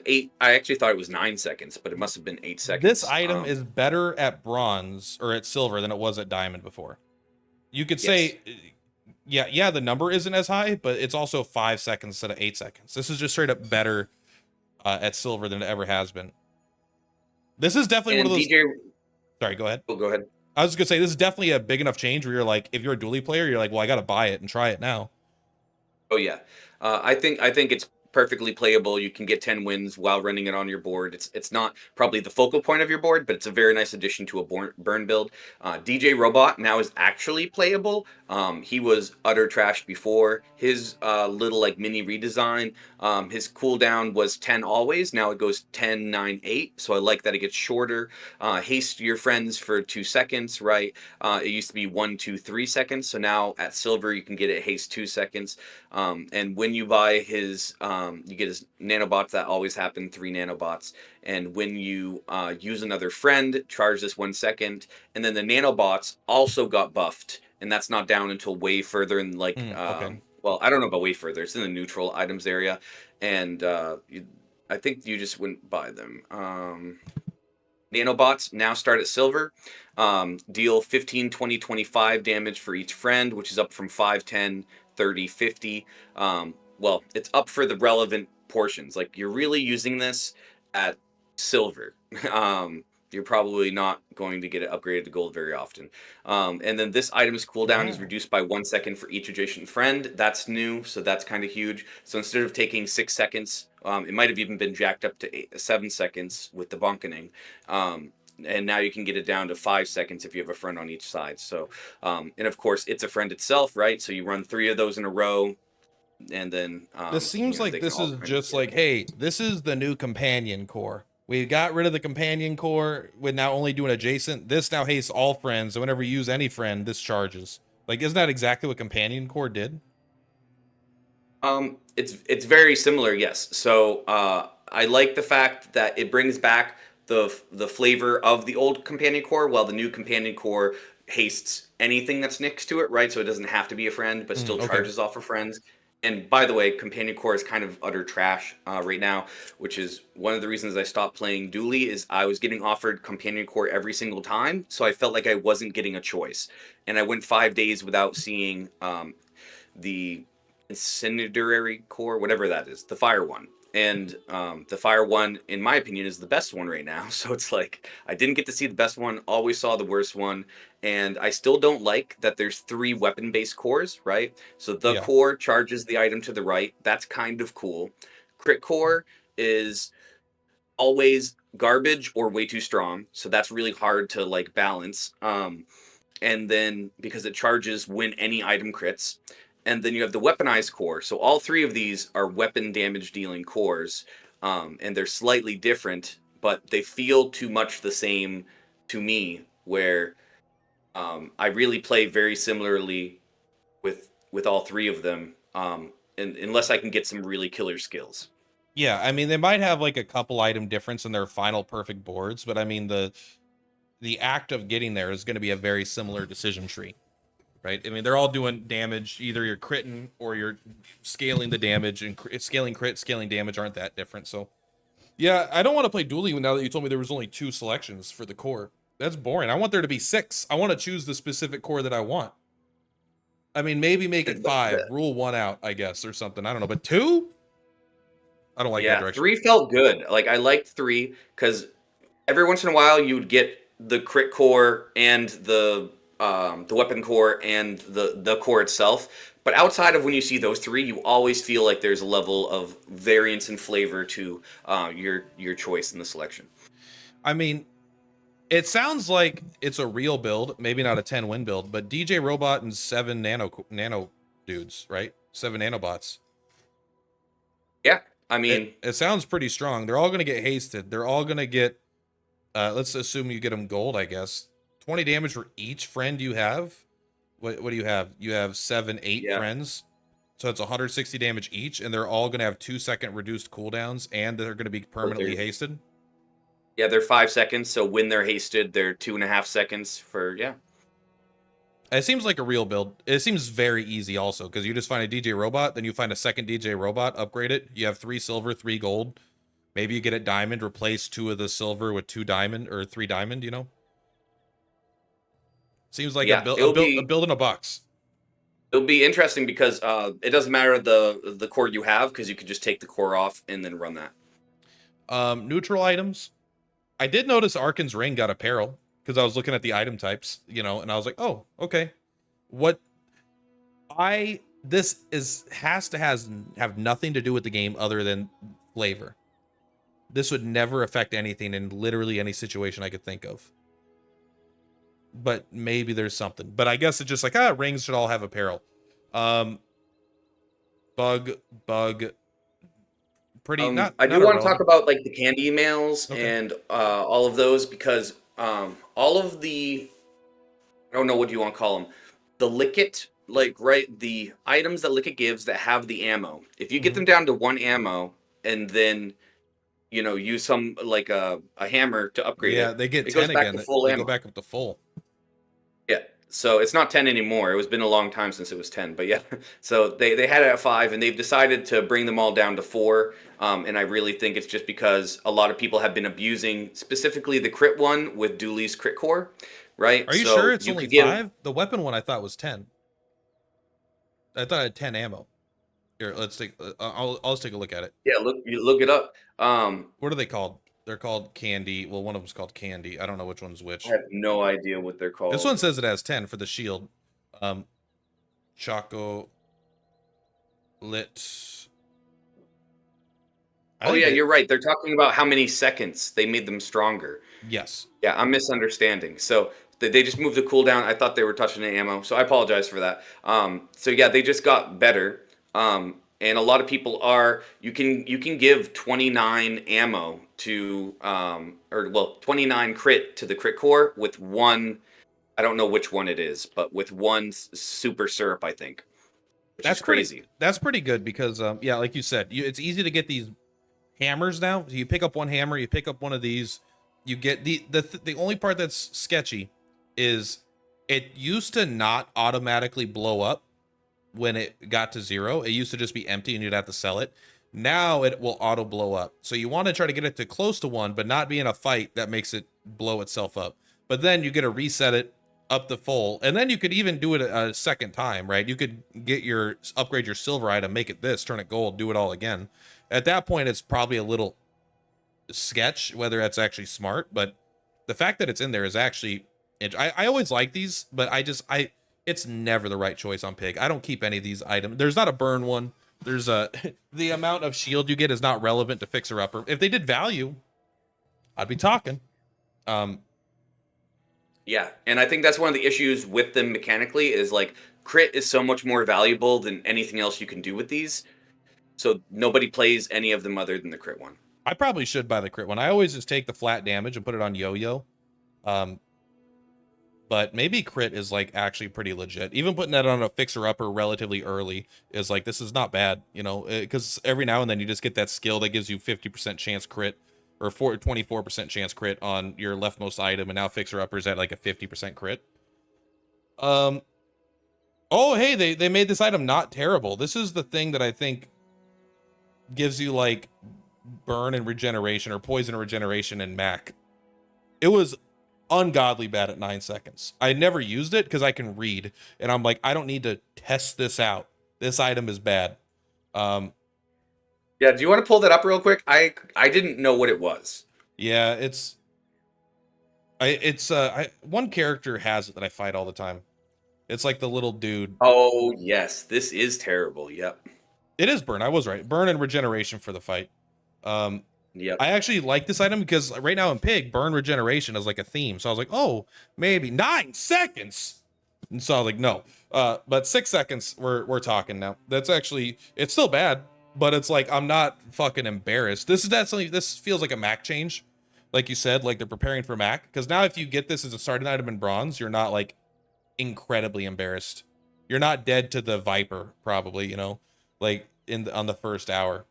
8. I actually thought it was 9 seconds, but it must have been 8 seconds. This item is better at bronze or at silver than it was at diamond before. You could say, yeah, the number isn't as high, but it's also 5 seconds instead of 8 seconds. This is just straight up better at silver than it ever has been. This is definitely one of those. Sorry, go ahead. Oh, go ahead. I was just gonna say this is definitely a big enough change where you're like, if you're a dually player, you're like, well, I got to buy it and try it now. Oh yeah, I think it's perfectly playable. You can get 10 wins while running it on your board. It's not probably the focal point of your board, but it's a very nice addition to a burn build. DJ Robot now is actually playable. He was utter trash before. His little like mini redesign. His cooldown was 10 always. Now it goes 10, 9, 8. So I like that it gets shorter. Haste your friends for 2 seconds, right? It used to be 1, 2, 3 seconds. So now at silver you can get it haste 2 seconds. And when you buy his, you get his nanobots. That always happen, 3 nanobots. And when you use another friend, charge this 1 second. And then the nanobots also got buffed, and that's not down until way further in like, Okay. well, I don't know about way further. It's in the neutral items area, and I think you just wouldn't buy them. Nanobots now start at silver. Deal 15, 20, 25 damage for each friend, which is up from 5, 10, 30, 50. Well, it's up for the relevant portions. Like, you're really using this at silver. You're probably not going to get it upgraded to gold very often. And then this item's cooldown is Wow. reduced by 1 second for each adjacent friend. That's new, so that's kind of huge. So instead of taking 6 seconds, it might have even been jacked up to 7 seconds with the bunkening. And now you can get it down to 5 seconds if you have a friend on each side. So, and of course, it's a friend itself, right? So you run 3 of those in a row, and then This seems like they can this all is kind of just like, hey, this is the new companion core. We got rid of the companion core with now only doing adjacent. This now hastes all friends. So whenever you use any friend, this charges. Like, isn't that exactly what companion core did? It's very similar, yes. So I like the fact that it brings back the flavor of the old companion core, while the new companion core hastes anything that's next to it, right? So it doesn't have to be a friend, but still Okay. charges off of friends. And by the way, companion core is kind of utter trash right now, which is one of the reasons I stopped playing Dooley. Is I was getting offered companion core every single time, so I felt like I wasn't getting a choice, and I went 5 days without seeing the incendiary core, whatever that is, the fire one. And the fire one, in my opinion, is the best one right now. So it's like I didn't get to see the best one, always saw the worst one. And I still don't like that there's 3 weapon-based cores, right? So the Yeah. core charges the item to the right. That's kind of cool. Crit core is always garbage or way too strong. So that's really hard to like balance. And then because it charges when any item crits. And then you have the weaponized core. So all 3 of these are weapon damage dealing cores, and they're slightly different, but they feel too much the same to me. Where I really play very similarly with all 3 of them, and unless I can get some really killer skills. Yeah, I mean they might have like a couple item difference in their final perfect boards, but I mean the act of getting there is going to be a very similar decision tree, right? I mean they're all doing damage. Either you're critting or you're scaling the damage, and scaling crit, scaling damage aren't that different. So yeah, I don't want to play Dueling now that you told me there was only 2 selections for the core. That's boring. I want there to be 6. I want to choose the specific core that I want. I mean, maybe make it And 5, rule 1 out, I guess, or something. I don't know, but 2? I don't like that yeah, direction. 3 felt good. Like I liked 3 because every once in a while you would get the crit core and the weapon core and the core itself. But outside of when you see those 3, you always feel like there's a level of variance and flavor to your choice in the selection. I mean, it sounds like it's a real build, maybe not a 10 win build, but DJ Robot and 7 nano dudes, right? 7 nanobots. Yeah, I It mean, it sounds pretty strong. They're all going to get hasted. They're all going to get let's assume you get them gold, I guess. 20 damage for each friend you have. What do you have? You have 7, 8 yeah, friends. So it's 160 damage each, and they're all going to have 2-second reduced cooldowns, and they're going to be but permanently hasted. they're 5 seconds. So when they're hasted, they're 2.5 seconds for yeah. It seems like a real build. It seems very easy also, because you just find a DJ robot, then you find a second DJ robot, upgrade it. You have 3 silver, 3 gold. Maybe you get it diamond, replace 2 of the silver with 2 diamond or 3 diamond, you know? Seems like a Yeah, build it'll be build in a box. it'll be interesting because it doesn't matter the core you have because you can just take the core off and then run that. Neutral items. I did notice Arkan's ring got apparel because I was looking at the item types, you know, and I was like, oh, okay. What I this has to have nothing to do with the game other than flavor. This would never affect anything in literally any situation I could think of. But maybe there's something. But I guess it's just like, rings should all have apparel. Bug, pretty not I do want to talk irrelevant. about like the candy emails Okay. and all of those because all of the I don't know what you want to call them, the Lickit like right the items that Lickit gives that have the ammo. If you get Mm-hmm. them down to one ammo and then use some like a hammer to upgrade Yeah, it, they get it goes 10 back to again. full They go ammo. back up to full. Yeah. So it's not 10 anymore. It was been a long time since it was 10, but yeah. So they had it at 5 and they've decided to bring them all down to 4. And I really think it's just because a lot of people have been abusing specifically the crit one with Dooley's crit core, right? Are you sure So it's you only could give 5? The weapon one I thought was 10. I thought I had 10 ammo. Here, let's take. I'll just take a look at it. yeah, you look it up. What are they called? They're called Candy. Well, one of them's called Candy. I don't know which one's I which. have no idea what they're This called. one says it has 10 for the shield. Um, Choco Lit. I Oh think yeah, it. you're right. They're talking about how many seconds they made them stronger. Yes. Yeah, I'm misunderstanding. So they just moved the cooldown. I thought they were touching the ammo, so I apologize for that. So yeah, they just got better. And a lot of people are you can give 29 ammo to or well 29 crit to the crit core with one. I don't know which one it is, but with one super syrup, I think, which is That's pretty. crazy. That's pretty good because yeah, like you said, it's easy to get these hammers now. You pick up one hammer, you pick up one of these, you get the only part that's sketchy is it used to not automatically blow up when it got to 0. It used to just be empty and you'd have to sell it. Now it will auto blow up. So you want to try to get it to close to 1, but not be in a fight that makes it blow itself up. But then you get to reset it up to full, and then you could even do it a second time, right? You could upgrade your silver item, make it this, turn it gold, do it all again. At that point, it's probably a little sketch whether that's actually smart, but the fact that it's in there is actually. I always like these, but it's never the right choice on Pig. I don't keep any of these items. There's not a burn one. There's a the amount of shield you get is not relevant to Fixer Upper. If they did value, I'd be talking. Um, Yeah, and I think that's one of the issues with them mechanically is like crit is so much more valuable than anything else you can do with these. So nobody plays any of them other than the crit one. I probably should buy the crit one. I always just take the flat damage and put it on Yo-Yo. Um, but maybe crit is like actually pretty legit. Even putting that on a Fixer Upper relatively early is like, this is not bad, because every now and then you just get that skill that gives you 50% chance crit or 24% chance crit on your leftmost item, and now Fixer Upper's at like a 50% crit. Oh, hey, they made this item not terrible. This is the thing that I think gives you like burn and regeneration or poison and regeneration in Mac. It was ungodly bad at 9 seconds. I never used it because I can read, and I'm like, I don't need to test this out. This item is bad. Yeah, do you want to pull that up real quick? I didn't know what it was. Yeah, one character has it that I fight all the time. It's like the little dude. Oh, yes, this is terrible. Yep. It is burn. I was right. Burn and regeneration for the fight. Yep. I actually like this item because right now in Pig, burn regeneration is like a theme. So I was like, oh, maybe 9 seconds. And so I was like, no. But 6 seconds, we're talking now. That's actually, it's still bad, but it's like I'm not fucking embarrassed. This feels like a Mac change. Like you said, like they're preparing for Mac. Because now if you get this as a starting item in bronze, you're not like incredibly embarrassed. You're not dead to the Viper, probably, like on the first hour.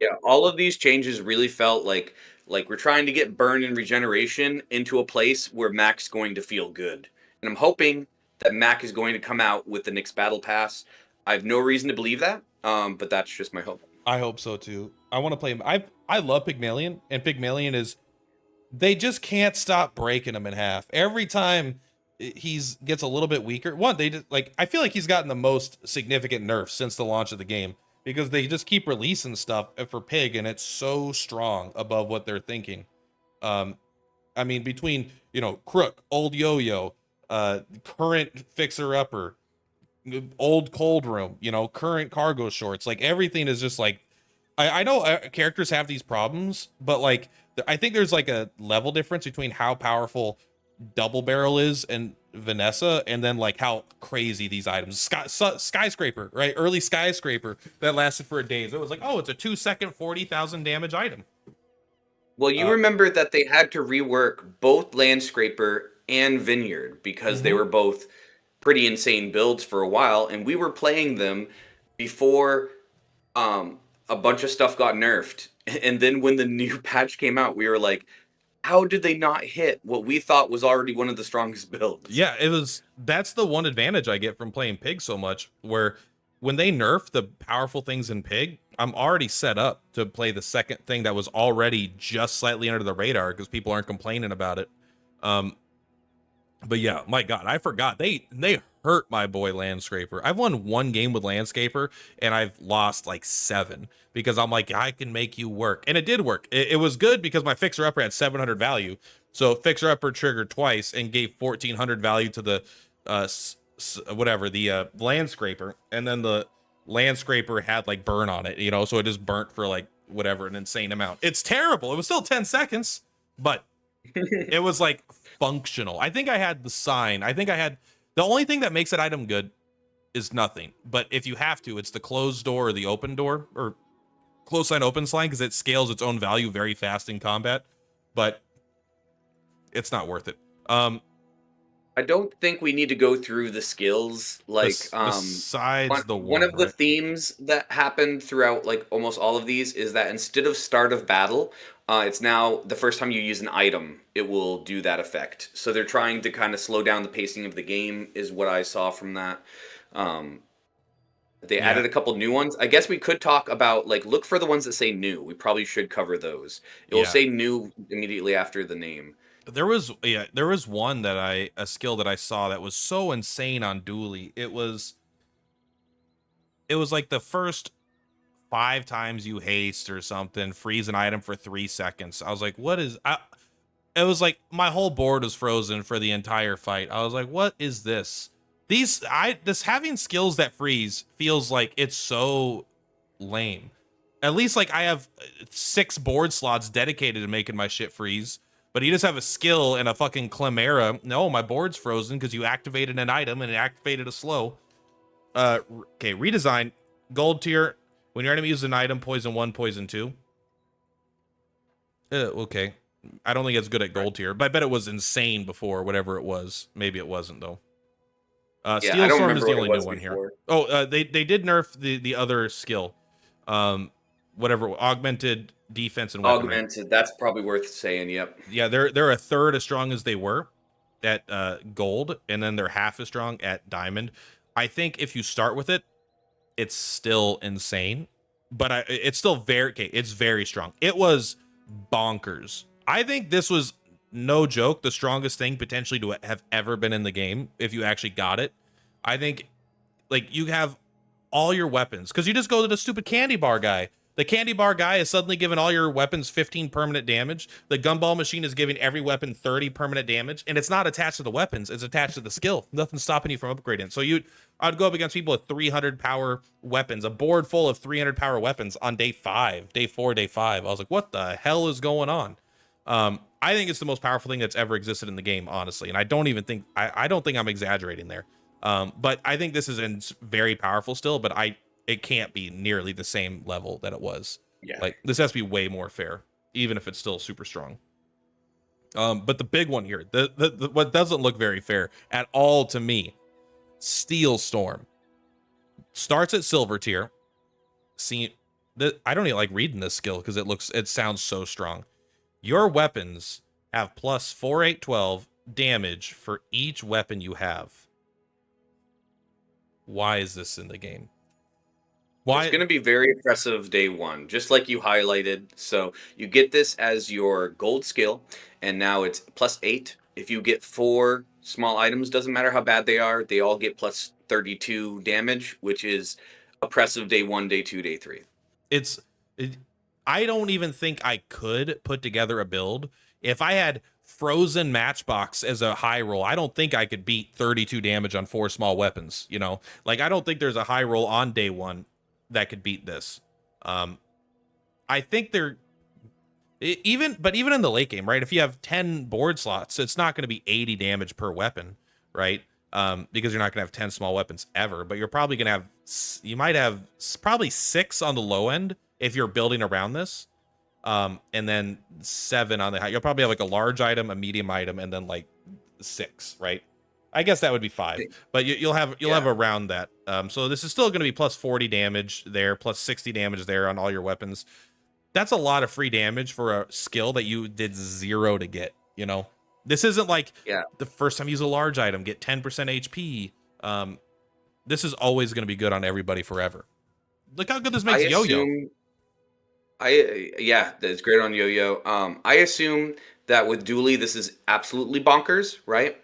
Yeah, all of these changes really felt like we're trying to get burn and regeneration into a place where Mac's going to feel good. And I'm hoping that Mac is going to come out with the next battle pass. I have no reason to believe that, but that's just my hope. I hope so too. I want to play him. I love Pygmalion, and Pygmalion is, they just can't stop breaking him in half. Every time he's gets a little bit weaker. One, they just like, I feel like he's gotten the most significant nerfs since the launch of the game because they just keep releasing stuff for Pig, and it's so strong above what they're thinking. I mean, between Crook, old Yo-Yo, current Fixer Upper, old cold room, current cargo shorts. Like everything is just like, I know characters have these problems, but like I think there's like a level difference between how powerful double barrel is and Vanessa, and then like how crazy these items. Skyscraper, right? Early skyscraper that lasted for a days. It was like, oh, it's a 2 second 40,000 damage item. Well, you Uh, remember that they had to rework both Landscraper and Vineyard because they mhm. were both pretty insane builds for a while, and we were playing them before um, a bunch of stuff got nerfed. And then when the new patch came out, we were like, how did they not hit what we thought was already one of the strongest builds? Yeah, that's the one advantage I get from playing Pig so much, where when they nerf the powerful things in Pig, I'm already set up to play the second thing that was already just slightly under the radar because people aren't complaining about it. Um, but yeah, my God, I forgot they hurt my boy Landscraper. I've won one game with Landscaper and I've lost like 7 because I'm like, I can make you work, and it did work. It was good because my Fixer Upper had 700 value, so Fixer Upper triggered twice and gave 1400 value to the whatever the Landscraper, and then the Landscraper had like burn on it, so it just burnt for like whatever an insane amount. It's terrible. It was still 10 seconds, but it was like functional. I think I had the sign. I think I had the only thing that makes that item good is nothing. But if you have to, it's the closed door or the open door or close sign open sign because it scales its own value very fast in combat. But it's not worth it. I don't think we need to go through the skills. Besides the One one, of the right? themes that happened throughout like almost all of these is that instead of start of battle, it's now the first time you use an item, it will do that effect. So they're trying to kind of slow down the pacing of the game, is what I saw from that. Um, they Yeah. added a couple new ones. I guess we could talk about like look for the ones that say new. We probably should cover those. It will Yeah. say new immediately after the name. There was one that a skill that I saw that was so insane on Dooley. It was like the first 5 times you haste or something, freeze an item for 3 seconds. I was like, what is it was like my whole board was frozen for the entire fight. I was like, what is this? This having skills that freeze feels like it's so lame. At least like I have 6 board slots dedicated to making my shit freeze. But you just have a skill and a fucking Clemera. No, my board's frozen because you activated an item and it activated a slow. Okay, redesign. Gold tier. When your enemy uses an item, poison 1, poison 2. Okay. I don't think it's good at gold tier, but I bet it was insane before, whatever it was. Maybe it wasn't, though. Yeah, I Steel don't Storm is remember the what it only new was one here. before. Oh, they did nerf the other skill. Whatever, augmented defense and weaponry. Augmented, that's probably worth saying. Yep. Yeah, they're a third as strong as they were at gold, and then they're half as strong at diamond. I think if you start with it, it's still insane, but it's still very okay. It's very strong. It was bonkers. I think this was no joke the strongest thing potentially to have ever been in the game if you actually got it. I think like you have all your weapons because you just go to the stupid candy bar guy. The candy bar guy is suddenly giving all your weapons 15 permanent damage. The gumball machine is giving every weapon 30 permanent damage, and it's not attached to the weapons; it's attached to the skill. Nothing's stopping you from upgrading. So I'd go up against people with 300 power weapons, a board full of 300 power weapons on day 5, day 4, day 5. I was like, what the hell is going on? I think it's the most powerful thing that's ever existed in the game, honestly, and I don't even think I don't think I'm exaggerating there. But I think this is very powerful still, but it can't be nearly the same level that it was. Yeah. Like this has to be way more fair, even if it's still super strong. But the big one here, the what doesn't look very fair at all to me, Steel Storm starts at silver tier. See, I don't even like reading this skill because it sounds so strong. Your weapons have plus 4, 8, 12 damage for each weapon you have. Why is this in the game? Why? It's going to be very impressive day one, just like you highlighted. So you get this as your gold skill, and now it's +8. If you get 4 small items, doesn't matter how bad they are, they all get plus 32 damage, which is oppressive day one, day two, day three. it's it, I don't even think I could put together a build if I had frozen matchbox as a high roll, I don't think I could beat 32 damage on 4 small weapons, you know? Like, I don't think there's a high roll on day 1 that could beat this. I think even in the late game, right? If you have 10 board slots, it's not going to be 80 damage per weapon, right? Because you're not going to have 10 small weapons ever, but you're probably going to have, you might have probably 6 on the low end if you're building around this. And then 7 on the high. You'll probably have like a large item, a medium item, and then like 6, right? I guess that would be 5, but you'll have around that. So this is still going to be plus 40 damage there, plus 60 damage there on all your weapons. That's a lot of free damage for a skill that you did 0 to get, you know? This isn't like the first time you use a large item, get 10% HP. This is always going to be good on everybody forever. Look how good this makes Yo-Yo. That's great on Yo-Yo. I assume that with Dooley, this is absolutely bonkers, right?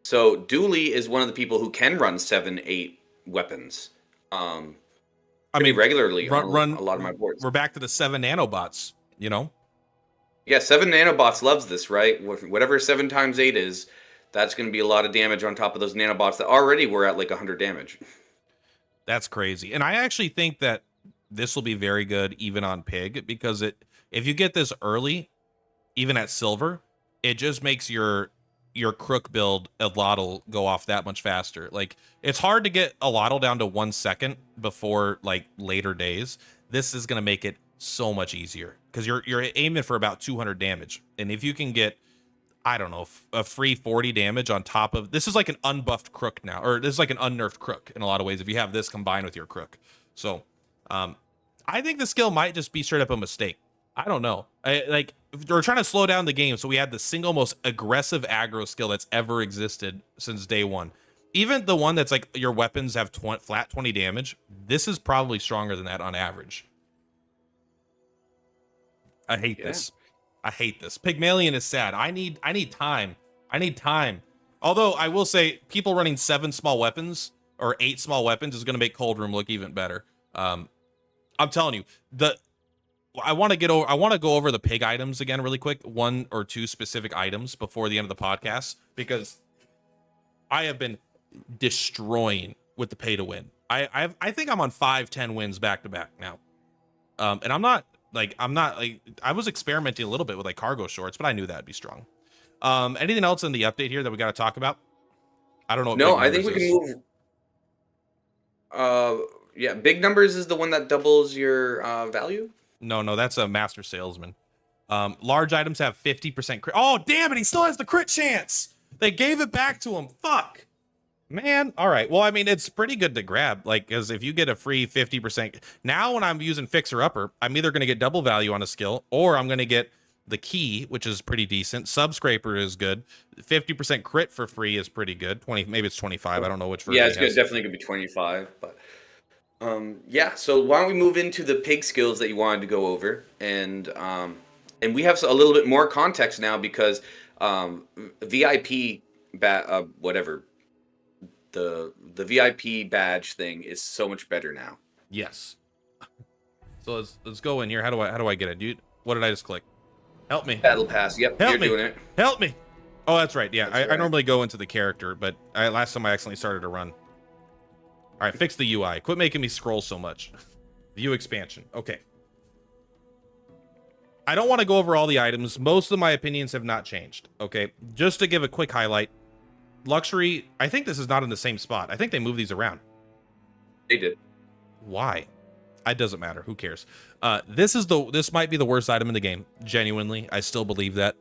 So Dooley is one of the people who can run 7, 8 weapons. I mean, regularly run a lot of my boards. We're back to the 7 nanobots, you know? Yeah, 7 nanobots loves this, right? Whatever 7 times 8 is, that's going to be a lot of damage on top of those nanobots that already were at like 100 damage. That's crazy. And I actually think that this will be very good even on Pig, because if you get this early, even at silver, it just makes your crook build Allotl go off that much faster. Like, it's hard to get Allotl down to 1 second before like later days. This is going to make it so much easier because you're aiming for about 200 damage. And if you can get, I don't know, a free 40 damage on top of, this is like an unbuffed crook now, or this is like an unnerfed crook in a lot of ways if you have this combined with your crook. So I think the skill might just be straight up a mistake. I don't know. We're trying to slow down the game, so we had the single most aggressive aggro skill that's ever existed since day 1. Even the one that's like your weapons have flat 20 damage, this is probably stronger than that on average. I hate this. I hate this. Pygmalion is sad. I need time. I need time. Although I will say, people running 7 small weapons or 8 small weapons is going to make Cold Room look even better. I'm telling you, I want to go over the Pig items again really quick, 1 or 2 specific items before the end of the podcast, because I have been destroying with the pay to win. I think I'm on 5-10 wins back to back now. And I'm not I was experimenting a little bit with like cargo shorts, but I knew that'd be strong. Anything else in the update here that we got to talk about? I don't know. No, I think we can move. Big numbers is the one that doubles your value. No, that's a master salesman. Large items have 50% crit. Oh, damn it. He still has the crit chance. They gave it back to him. Fuck. Man. All right. Well, I mean, it's pretty good to grab. Like, because if you get a free 50%. Now, when I'm using Fixer Upper, I'm either going to get double value on a skill, or I'm going to get the key, which is pretty decent. Subscraper is good. 50% crit for free is pretty good. 20, maybe it's 25. I don't know which version. Yeah, it's good. Definitely could be 25. But so why don't we move into the pig skills that you wanted to go over, and we have a little bit more context now because VIP whatever the VIP badge thing is so much better now. Yes. So let's go in here. How do I get it, dude? What did I just click? Help me. Battle pass. Yep. Help you're me. doing it. Help me. Oh, that's right. Yeah, That's I normally go into the character, but last time I accidentally started to run. All right, fix the UI. Quit making me scroll so much. View expansion. Okay. I don't want to go over all the items. Most of my opinions have not changed. Okay. Just to give a quick highlight. Luxury, I think this is not in the same spot. I think they moved these around. They did. Why? It doesn't matter. Who cares? This might be the worst item in the game. Genuinely, I still believe that.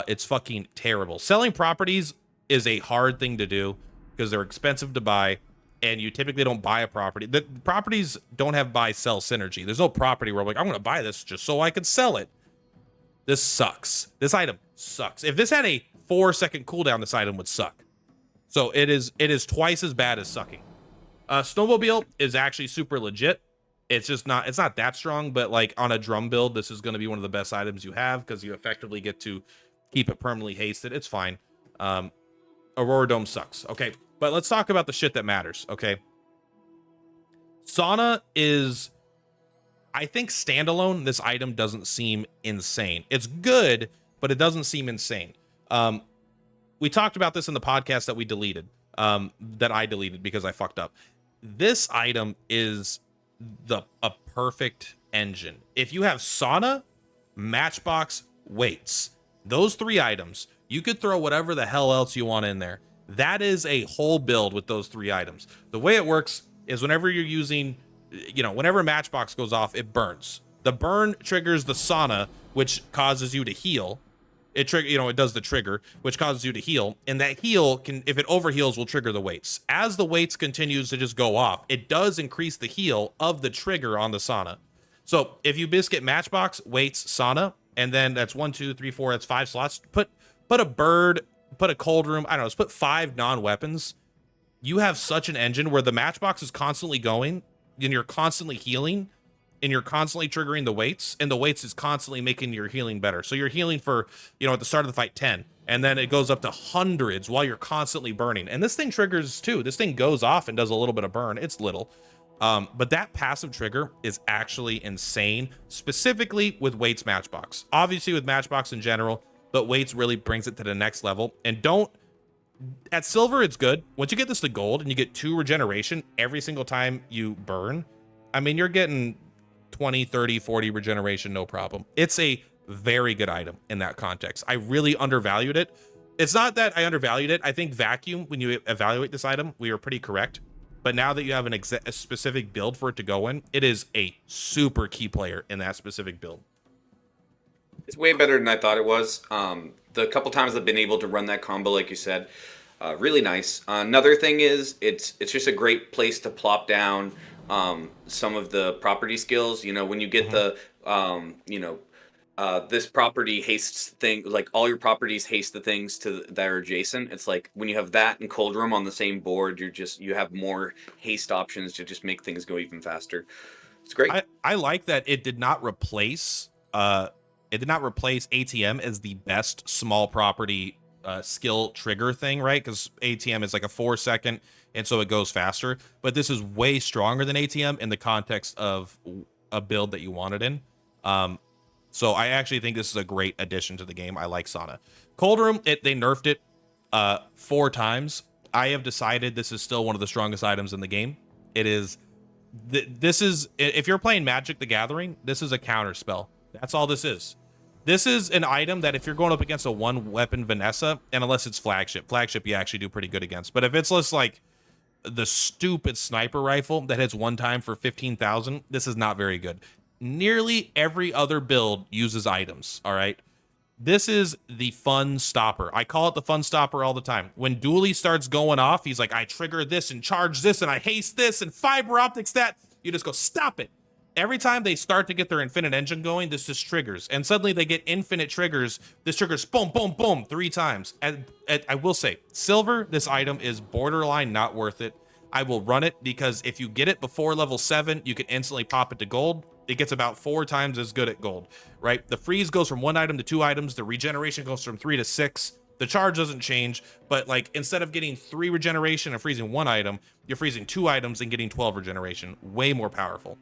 It's fucking terrible. Selling properties is a hard thing to do because they're expensive to buy, and you typically don't buy a property. The properties don't have buy-sell synergy. There's no property where I'm like, I'm going to buy this just so I can sell it. This sucks. This item sucks. If this had a 4-second cooldown, this item would suck. So it is twice as bad as sucking. Snowmobile is actually super legit. It's not that strong, but like on a drum build, this is going to be one of the best items you have because you effectively get to keep it permanently hasted. It's fine. Aurora Dome sucks. Okay, but let's talk about the shit that matters. Okay. Sauna is, I think standalone, this item doesn't seem insane. It's good, but it doesn't seem insane. Um, we talked about this in the podcast that we deleted, that I deleted because I fucked up. This item is a perfect engine. If you have sauna, matchbox, weights, those 3 items, you could throw whatever the hell else you want in there. That is a whole build with those 3 items. The way it works is whenever you're using, whenever a matchbox goes off, it burns. The burn triggers the sauna, which causes you to heal. It does the trigger, which causes you to heal, and that heal can, if it overheals, will trigger the weights. As the weights continues to just go off, it does increase the heal of the trigger on the sauna. So if you biscuit matchbox, weights, sauna, and then that's 1, 2, 3, 4, that's 5 slots. Put a bird, put a cold room. I don't know. Just put 5 non-weapons. You have such an engine where the matchbox is constantly going, and you're constantly healing, and you're constantly triggering the weights, and the weights is constantly making your healing better. So you're healing for, at the start of the fight, 10, and then it goes up to hundreds while you're constantly burning. And this thing triggers too. This thing goes off and does a little bit of burn. It's little. But that passive trigger is actually insane, specifically with weights matchbox. Obviously with matchbox in general, but weights really brings it to the next level. And at silver, it's good. Once you get this to gold and you get 2 regeneration every single time you burn, I mean, you're getting 20, 30, 40 regeneration, no problem. It's a very good item in that context. I really undervalued it. It's not that I undervalued it. I think vacuum, when you evaluate this item, we are pretty correct. But now that you have a specific build for it to go in, it is a super key player in that specific build. It's way better than I thought it was. The couple times I've been able to run that combo, like you said, really nice. Another thing is it's just a great place to plop down some of the property skills. When you get the this property hastes thing, like all your properties haste the things that are adjacent. It's like when you have that and cold room on the same board, you have more haste options to just make things go even faster. It's great. I like that it did not replace ATM as the best small property skill trigger thing, right? Because ATM is like a 4-second, and so it goes faster. But this is way stronger than ATM in the context of a build that you want it in. So I actually think this is a great addition to the game. I like Sauna. Cold Room, they nerfed it 4 times. I have decided this is still one of the strongest items in the game. It is. This is, if you're playing Magic the Gathering, this is a counter spell. That's all this is. This is an item that if you're going up against a 1-weapon Vanessa, and unless it's flagship you actually do pretty good against. But if it's just like the stupid sniper rifle that hits 1 time for 15,000, this is not very good. Nearly every other build uses items, all right? This is the fun stopper. I call it the fun stopper all the time. When Dooley starts going off, he's like, I trigger this and charge this and I haste this and fiber optics that. You just go, stop it. Every time they start to get their infinite engine going, this just triggers. And suddenly they get infinite triggers. This triggers boom, boom, boom 3 times. And I will say, silver, this item is borderline not worth it. I will run it because if you get it before level 7, you can instantly pop it to gold. It gets about 4 times as good at gold, right? The freeze goes from 1 item to 2 items. The regeneration goes from 3 to 6. The charge doesn't change, but like instead of getting 3 regeneration and freezing 1 item, you're freezing 2 items and getting 12 regeneration. Way more powerful.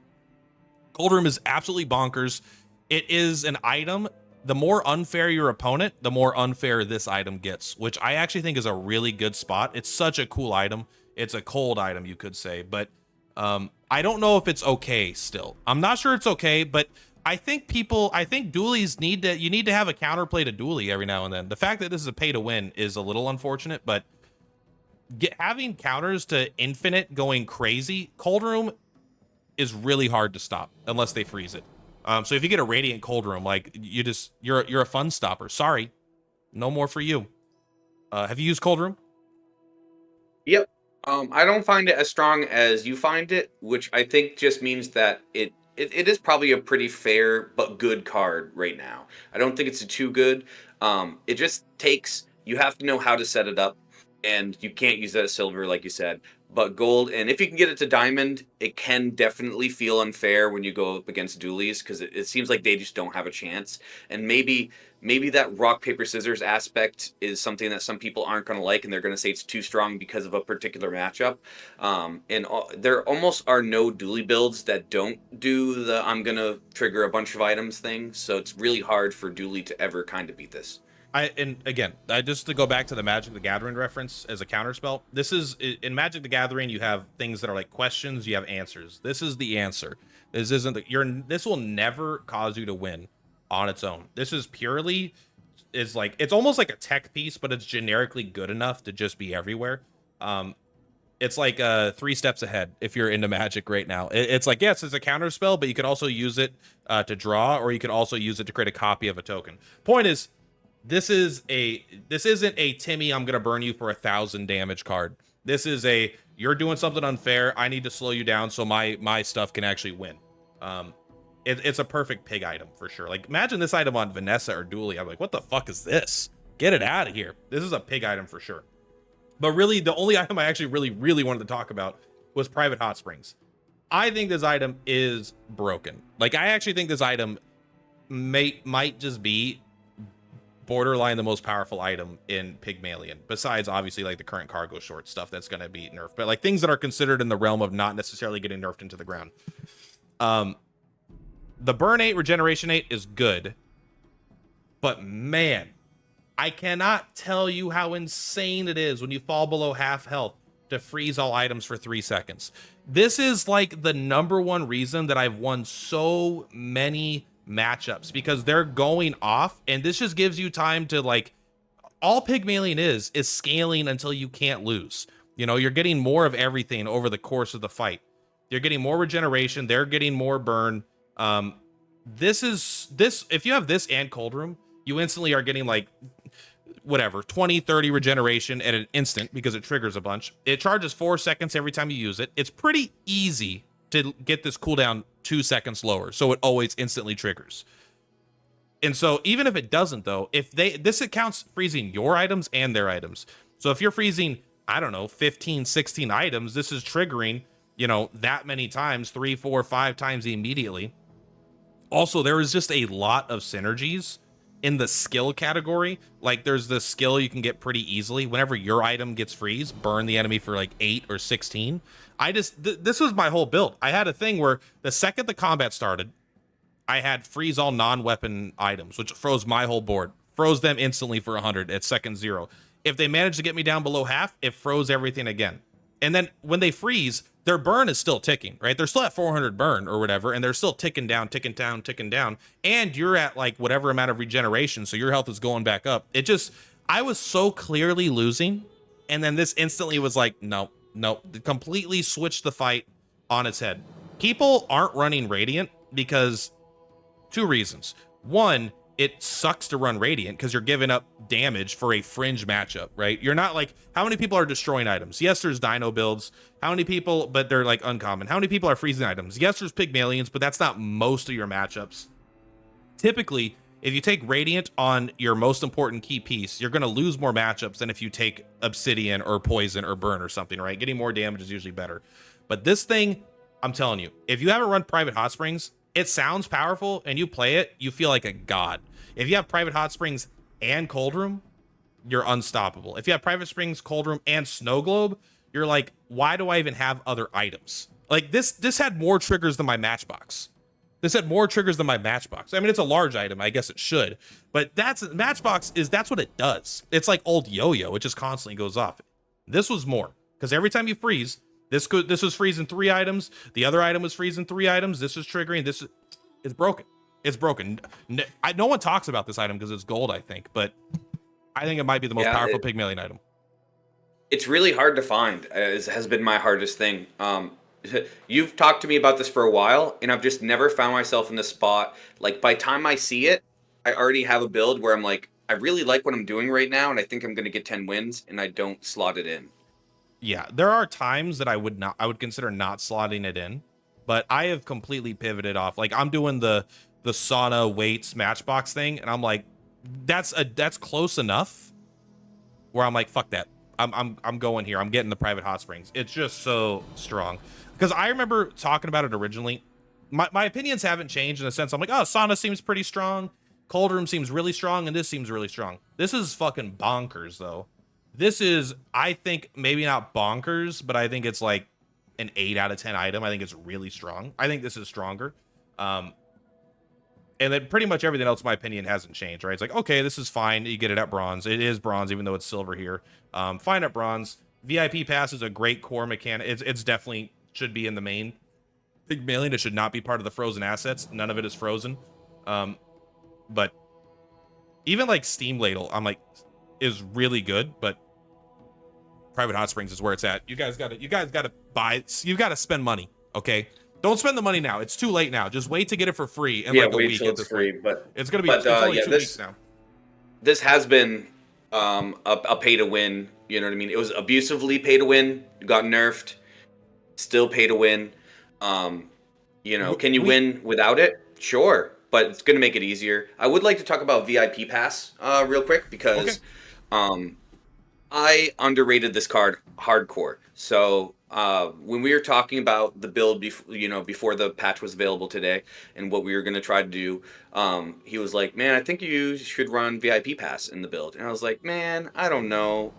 Cold Room is absolutely bonkers. It is an item. The more unfair your opponent, the more unfair this item gets, which I actually think is a really good spot. It's such a cool item. It's a cold item, you could say, but I don't know if it's okay still. I'm not sure it's okay, but I think dualies you need to have a counterplay to dually every now and then. The fact that this is a pay to win is a little unfortunate, but having counters to infinite going crazy, Cold Room is really hard to stop unless they freeze it. So if you get a Radiant Cold Room, like you're a fun stopper. Sorry, no more for you. Have you used Cold Room? Yep. I don't find it as strong as you find it, which I think just means that it is probably a pretty fair but good card right now. I don't think it's too good. It just takes, you have to know how to set it up, and you can't use that as silver, like you said. But gold, and if you can get it to diamond, it can definitely feel unfair when you go up against dualies, because it seems like they just don't have a chance. And maybe that rock, paper, scissors aspect is something that some people aren't going to like, and they're going to say it's too strong because of a particular matchup. There almost are no dually builds that don't do the I'm going to trigger a bunch of items thing, so it's really hard for dually to ever kind of beat this. And again, just to go back to the Magic the Gathering reference as a counterspell, this is in Magic the Gathering. You have things that are like questions, you have answers. This is the answer. This isn't this will never cause you to win on its own. This is purely is like, it's almost like a tech piece, but it's generically good enough to just be everywhere. It's like 3 steps ahead if you're into Magic right now. It's like, yes, it's a counter spell, but you could also use it to draw, or you could also use it to create a copy of a token. Point is, this isn't a Timmy, I'm gonna burn you for 1,000 damage card. This is a, you're doing something unfair, I need to slow you down so my stuff can actually win. It's a perfect pig item for sure. Like, imagine this item on Vanessa or Dooley. I'm like, what the fuck is this? Get it out of here. This is a pig item for sure. But really, the only item I actually really wanted to talk about was Private Hot Springs. I think this item is broken. Like, I actually think this item might just be borderline the most powerful item in Pygmalion, besides obviously like the current cargo short stuff that's going to be nerfed, but like things that are considered in the realm of not necessarily getting nerfed into the ground. The burn 8 regeneration 8 is good, but man, I cannot tell you how insane it is when you fall below half health to freeze all items for 3 seconds. This is like the #1 reason that I've won so many matchups, because they're going off, and this just gives you time to, like, all Pygmalion is scaling until you can't lose. You know, you're getting more of everything over the course of the fight. You're getting more regeneration, they're getting more burn. This if you have this and Cold Room, you instantly are getting like whatever 20-30 regeneration at an instant, because it triggers a bunch. It charges 4 seconds every time you use it. It's pretty easy to get this cooldown 2 seconds lower, so it always instantly triggers. And so even if it doesn't, though, if this accounts freezing your items and their items. So if you're freezing, I don't know, 15 16 items, this is triggering, you know, that many times, 3 4 5 times immediately. Also, there is just a lot of synergies in the skill category. Like, there's this skill you can get pretty easily whenever your item gets freeze, burn the enemy for like 8 or 16. This was my whole build. I had a thing where the second the combat started, I had freeze all non-weapon items, which froze my whole board, froze them instantly for 100 at second 0. If they managed to get me down below half, it froze everything again. And then when they freeze, their burn is still ticking, right? They're still at 400 burn or whatever, and they're still ticking down. And you're at like whatever amount of regeneration, so your health is going back up. I was so clearly losing, and then this instantly was like, no, completely switched the fight on its head. People aren't running Radiant because 2 reasons. One, it sucks to run Radiant because you're giving up damage for a fringe matchup, right? You're not like, how many people are destroying items? Yes, there's Dino builds. How many people, but they're like uncommon. How many people are freezing items? Yes, there's Pygmalions, but that's not most of your matchups. Typically, if you take Radiant on your most important key piece, you're going to lose more matchups than if you take Obsidian or Poison or Burn or something, right? Getting more damage is usually better. But this thing, I'm telling you, if you haven't run Private Hot Springs, it sounds powerful, and you play it, you feel like a god. If you have Private Hot Springs and Cold Room, you're unstoppable. If you have Private Springs, Cold Room, and Snow Globe, you're like, why do I even have other items? Like, this had more triggers than my Matchbox. This had more triggers than my Matchbox. I mean, it's a large item, I guess it should, but that's what it does. It's like old Yo-Yo, it just constantly goes off. This was more, because every time you freeze, this was freezing 3 items, the other item was freezing 3 items, this is triggering, it's broken. It's broken. No one talks about this item because it's gold, I think, but I think it might be the most powerful Pygmalion item. It's really hard to find. Has been my hardest thing. You've talked to me about this for a while, and I've just never found myself in this spot. Like, by the time I see it, I already have a build where I'm like, I really like what I'm doing right now, and I think I'm going to get 10 wins, and I don't slot it in. Yeah, there are times that I would consider not slotting it in, but I have completely pivoted off. Like, I'm doing the sauna weights Matchbox thing, and I'm like, that's close enough where I'm like, fuck that. I'm going here. I'm getting the Private Hot Springs. It's just so strong. Because I remember talking about it originally. My opinions haven't changed in the sense I'm like, oh, sauna seems pretty strong. Cold Room seems really strong, and this seems really strong. This is fucking bonkers, though. This is, I think, maybe not bonkers, but I think it's like an 8 out of 10 item. I think it's really strong. I think this is stronger. And then pretty much everything else, in my opinion, hasn't changed, right? It's like, okay, this is fine. You get it at bronze. It is bronze, even though it's silver here. Fine at bronze. VIP pass is a great core mechanic. It's definitely should be in the main Pygmalion. It should not be part of the frozen assets. None of it is frozen. But even like Steam Ladle, I'm like, is really good, but Private Hot Springs is where it's at. You guys gotta buy. You gotta spend money. Okay, don't spend the money now. It's too late now. Just wait to get it for free in like a wait week till at it's this free. point. But It's gonna be. It's only 2 weeks now. this has been a pay to win. You know what I mean? It was abusively pay to win. Got nerfed. Still pay to win. You know, can you win without it? Sure, but it's going to make it easier. I would like to talk about VIP Pass real quick because I underrated this card hardcore. So when we were talking about the build, before the patch was available today, and what we were going to try to do, he was like, "Man, I think you should run VIP Pass in the build." And I was like, "Man, I don't know.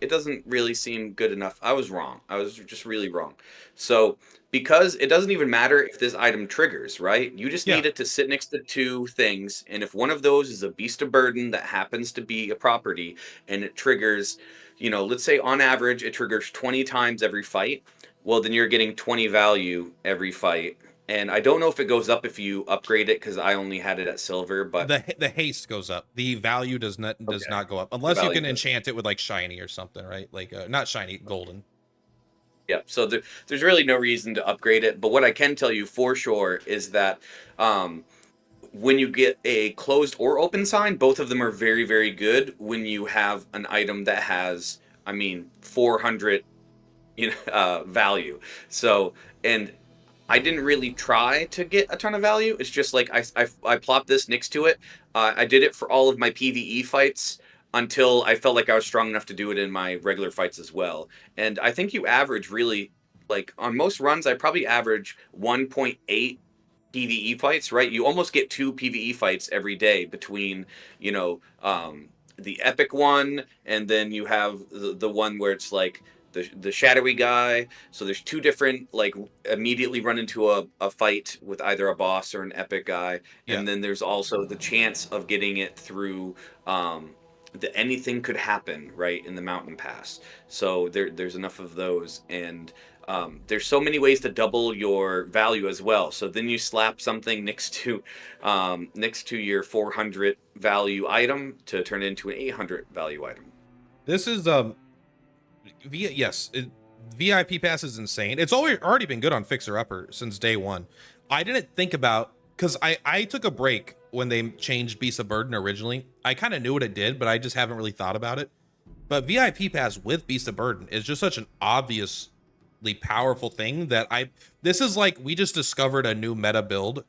It doesn't really seem good enough." I was wrong. I was just really wrong. So because it doesn't even matter if this item triggers, right? You just need it to sit next to two things, and if one of those is a Beast of Burden that happens to be a property, and it triggers, let's say on average it triggers 20 times every fight, well then you're getting 20 value every fight. And I don't know if it goes up if you upgrade it because I only had it at silver, but the haste goes up. The value does not go up unless you can enchant it with like shiny or something, right? Like not shiny, golden. Yeah, so there's really no reason to upgrade it. But what I can tell you for sure is that when you get a closed or open sign, both of them are very, very good when you have an item that has, 400 value. So, and I didn't really try to get a ton of value. It's just like I plopped this next to it. I did it for all of my PvE fights until I felt like I was strong enough to do it in my regular fights as well. And I think you average really, like on most runs, I probably average 1.8 PvE fights, right? You almost get 2 PvE fights every day between, the epic one, and then you have the one where it's like the shadowy guy. So there's 2 different, like immediately run into a fight with either a boss or an epic guy. And then there's also the chance of getting it through the anything could happen, right, in the mountain pass. So there's enough of those, and there's so many ways to double your value as well. So then you slap something next to your 400 value item to turn it into an 800 value item. This is VIP pass is insane. It's already been good on Fixer Upper since day one. I didn't think about, because I took a break when they changed Beast of Burden originally. I kind of knew what it did, but I just haven't really thought about it. But VIP pass with Beast of Burden is just such an obviously powerful thing that this is like we just discovered a new meta build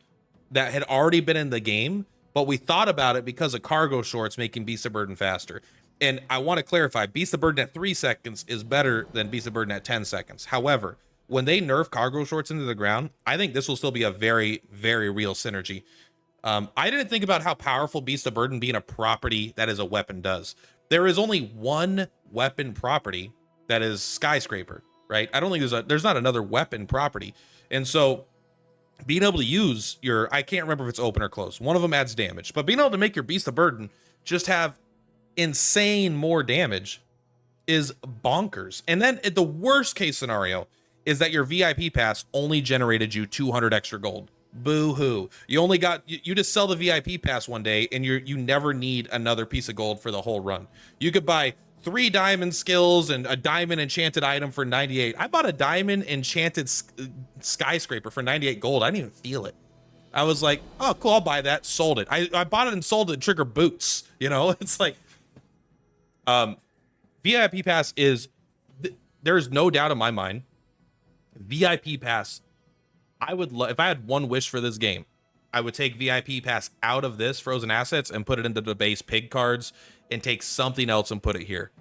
that had already been in the game, but we thought about it because of cargo shorts making Beast of Burden faster. And I want to clarify, Beast of Burden at 3 seconds is better than Beast of Burden at 10 seconds. However, when they nerf cargo shorts into the ground, I think this will still be a very, very real synergy. I didn't think about how powerful Beast of Burden being a property that is a weapon does. There is only one weapon property that is Skyscraper, right? I don't think there's not another weapon property. And so being able to use I can't remember if it's open or closed. One of them adds damage, but being able to make your Beast of Burden just have insane more damage is bonkers. And then the worst case scenario is that your VIP pass only generated you 200 extra gold. Boo-hoo. You just sell the VIP pass one day and you never need another piece of gold for the whole run. You could buy 3 diamond skills and a diamond enchanted item for 98. I bought a diamond enchanted skyscraper for 98 gold. I didn't even feel it. I was like, oh, cool, I'll buy that. Sold it. I bought it and sold it to trigger boots. It's like, VIP pass is, there's no doubt in my mind, VIP pass, if I had one wish for this game, I would take VIP pass out of this frozen assets and put it into the base pig cards and take something else and put it here.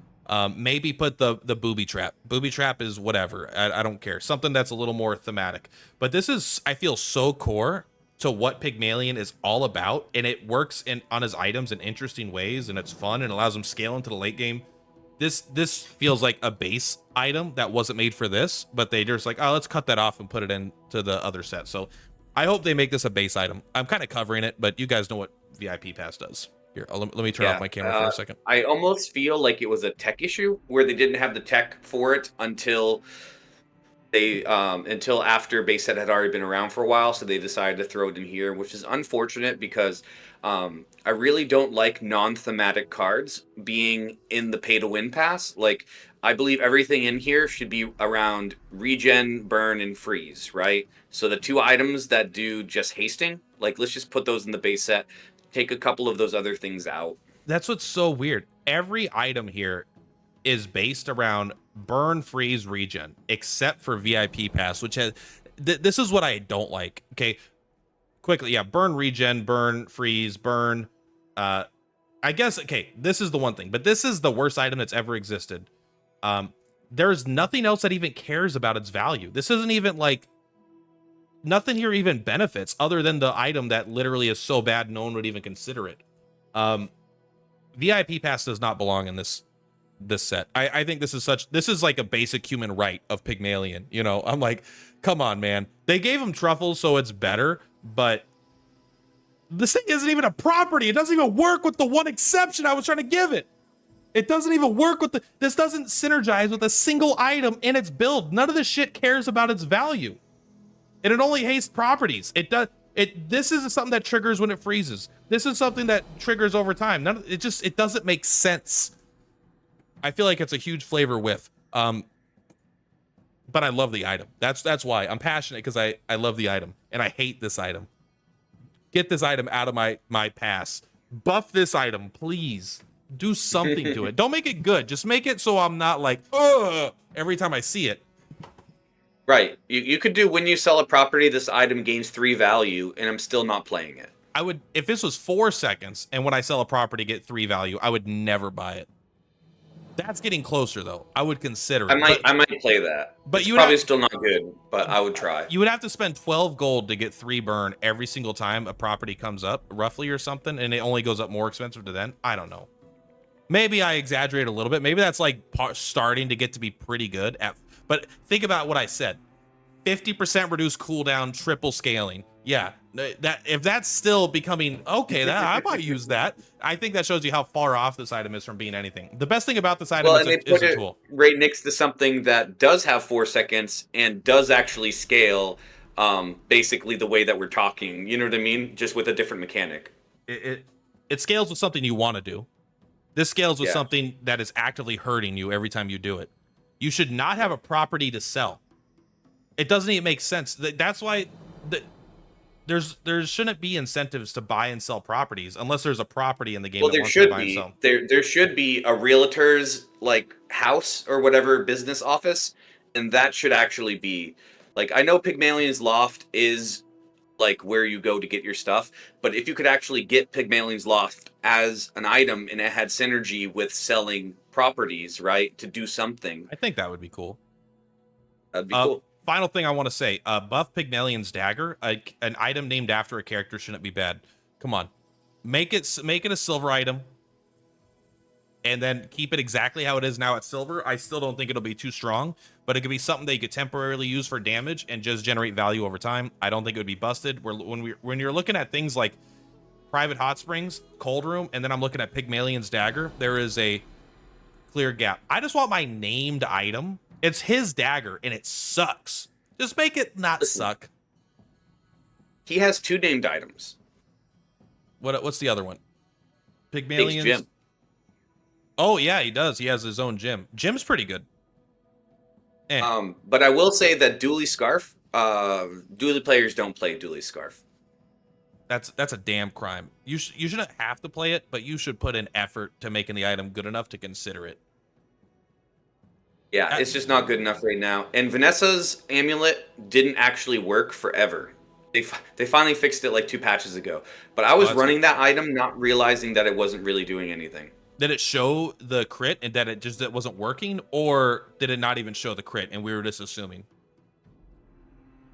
Maybe put the booby trap. Booby trap is whatever. I don't care. Something that's a little more thematic. But this is, I feel, so core to what Pygmalion is all about, and it works on his items in interesting ways, and it's fun and allows him scale into the late game. This feels like a base item that wasn't made for this, but they just like, oh, let's cut that off and put it into the other set. So I hope they make this a base item. I'm kind of covering it, but you guys know what VIP Pass does. Here, let me turn off my camera for a second. I almost feel like it was a tech issue where they didn't have the tech for it until after base set had already been around for a while, so they decided to throw it in here, which is unfortunate because I really don't like non-thematic cards being in the pay to win pass. Like, I believe everything in here should be around regen, burn, and freeze, right? So the 2 items that do just hasting, like, let's just put those in the base set. Take a couple of those other things out. That's what's so weird. Every item here is based around burn, freeze, regen, except for VIP Pass, which has this is what I don't like. Okay, quickly, yeah, burn, regen, burn, freeze, burn. I guess, okay, this is the one thing, but this is the worst item that's ever existed. There's nothing else that even cares about its value. This isn't even like, nothing here even benefits other than the item that literally is so bad no one would even consider it. VIP Pass does not belong in this set. I think this is like a basic human right of Pygmalion. You know, I'm like, come on, man. They gave him truffles, so it's better, but this thing isn't even a property. It doesn't even work with the one exception I was trying to give it. It doesn't even work with this doesn't synergize with a single item in its build. None of this shit cares about its value. And it only hastes properties. This is something that triggers when it freezes. This is something that triggers over time. It doesn't make sense. I feel like it's a huge flavor whiff. But I love the item. That's why I'm passionate, because I love the item and I hate this item. Get this item out of my pass. Buff this item, please. Do something to it. Don't make it good. Just make it so I'm not like, ugh, every time I see it. Right. You could do, when you sell a property, this item gains 3 value, and I'm still not playing it. I would, if this was 4 seconds, and when I sell a property get 3 value, I would never buy it. That's getting closer, though. I would consider it. I might play that. But it's probably still not good, but I would try. You would have to spend 12 gold to get 3 burn every single time a property comes up, roughly, or something, and it only goes up more expensive to then. I don't know. Maybe I exaggerate a little bit. Maybe that's like starting to get to be pretty good at. But think about what I said. 50% reduced cooldown, triple scaling. Yeah, that if that's still becoming okay, I might use that. I think that shows you how far off this item is from being anything. The best thing about this item is a tool. Right next to something that does have 4 seconds and does actually scale, basically the way that we're talking. You know what I mean? Just with a different mechanic. It scales with something you want to do. This scales with something that is actively hurting you every time you do it. You should not have a property to sell. It doesn't even make sense. That's why there shouldn't be incentives to buy and sell properties unless there's a property in the game that wants to buy and sell. There should be a realtor's like house or whatever business office, and that should actually be like, I know Pygmalion's Loft is like where you go to get your stuff, but if you could actually get Pygmalion's Loft as an item and it had synergy with selling properties, right, to do something, I think that would be cool. That'd be cool. Final thing I want to say, buff Pygmalion's Dagger. An item named after a character shouldn't be bad. Come on, make it a silver item, and then keep it exactly how it is now at silver. I still don't think it'll be too strong, but it could be something that you could temporarily use for damage and just generate value over time. I don't think it would be busted. When you're looking at things like Private Hot Springs, Cold Room, and then I'm looking at Pygmalion's Dagger, there is a clear gap. I just want my named item. It's his dagger, and it sucks. Just make it not suck. He has 2 named items. What's the other one? Pygmalion's gym. Oh yeah, he does. He has his own gym. Gym's pretty good. But I will say that Dually Scarf, Dually players don't play Dually Scarf. That's a damn crime. You shouldn't have to play it, but you should put in effort to making the item good enough to consider it. Yeah, it's just not good enough right now. And Vanessa's amulet didn't actually work forever. They finally fixed it like 2 patches ago. But I was running that item, not realizing that it wasn't really doing anything. Did it show the crit and that it wasn't working, or did it not even show the crit and we were just assuming?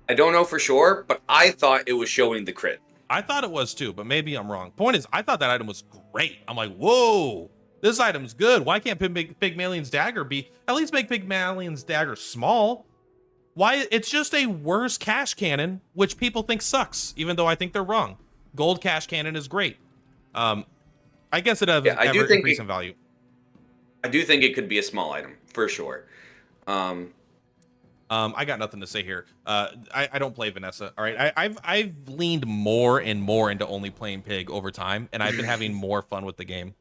I don't know for sure, but I thought it was showing the crit. I thought it was too, but maybe I'm wrong. Point is, I thought that item was great. I'm like, whoa. This item's good. Why can't Pygmalion's Dagger be... At least make Pygmalion's Dagger small. Why? It's just a worse cash cannon, which people think sucks, even though I think they're wrong. Gold cash cannon is great. Um, I guess it Yeah, has ever increasing value. I do think it could be a small item for sure. Um, I got nothing to say here. I don't play Vanessa. All right, I've leaned more and more into only playing Pig over time, and I've been having more fun with the game.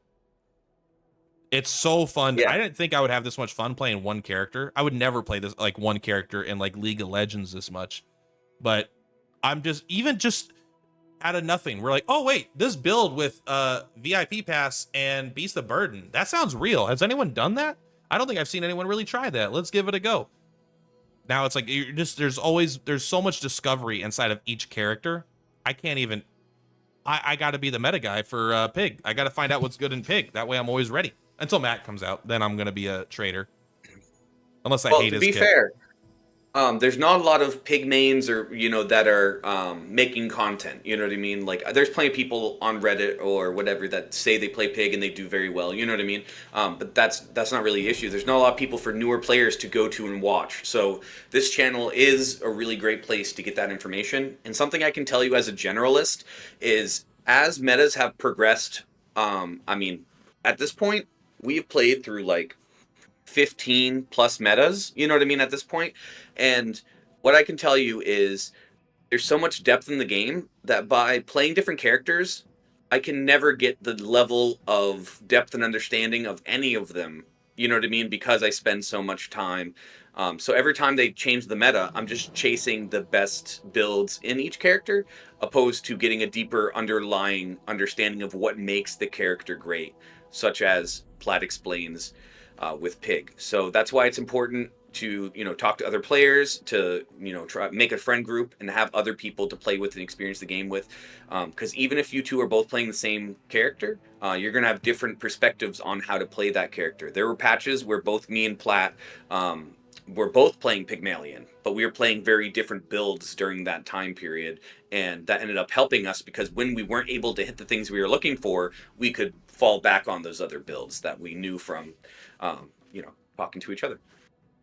It's so fun. yeah, I didn't think I would have this much fun playing one character. I would never play this like one character in like League of Legends this much. But I'm just even just out of nothing. We're like, oh wait, this build with VIP pass and Beast of Burden. That sounds real. Has anyone done that? I don't think I've seen anyone really try that. Let's give it a go. Now it's like you're just there's so much discovery inside of each character. I can't even I gotta be the meta guy for Pig. I gotta find out what's good in Pig. That way I'm always ready. Until Matt comes out, then I'm gonna be a trader. Unless I well, hate to his be kit. fair, there's not a lot of pig mains or that are making content. You know what I mean? Like there's plenty of people on Reddit or whatever that say they play pig and they do very well. You know what I mean? But that's not really the issue. There's not a lot of people for newer players to go to and watch. So this channel is a really great place to get that information. And something I can tell you as a generalist is as metas have progressed. I mean, at this point, we've played through like 15 plus metas, you know what I mean, at this point. And what I can tell you is there's so much depth in the game that by playing different characters, I can never get the level of depth and understanding of any of them. You know what I mean? Because I spend so much time. So every time they change the meta, I'm just chasing the best builds in each character, opposed to getting a deeper underlying understanding of what makes the character great, such as Platt explains with Pig. So that's why it's important to talk to other players, to try make a friend group and have other people to play with and experience the game with, because even if you two are both playing the same character, you're going to have different perspectives on how to play that character. There were patches where both me and Platt were both playing Pygmalion, but we were playing very different builds during that time period, and that ended up helping us because when we weren't able to hit the things we were looking for, we could fall back on those other builds that we knew from talking to each other.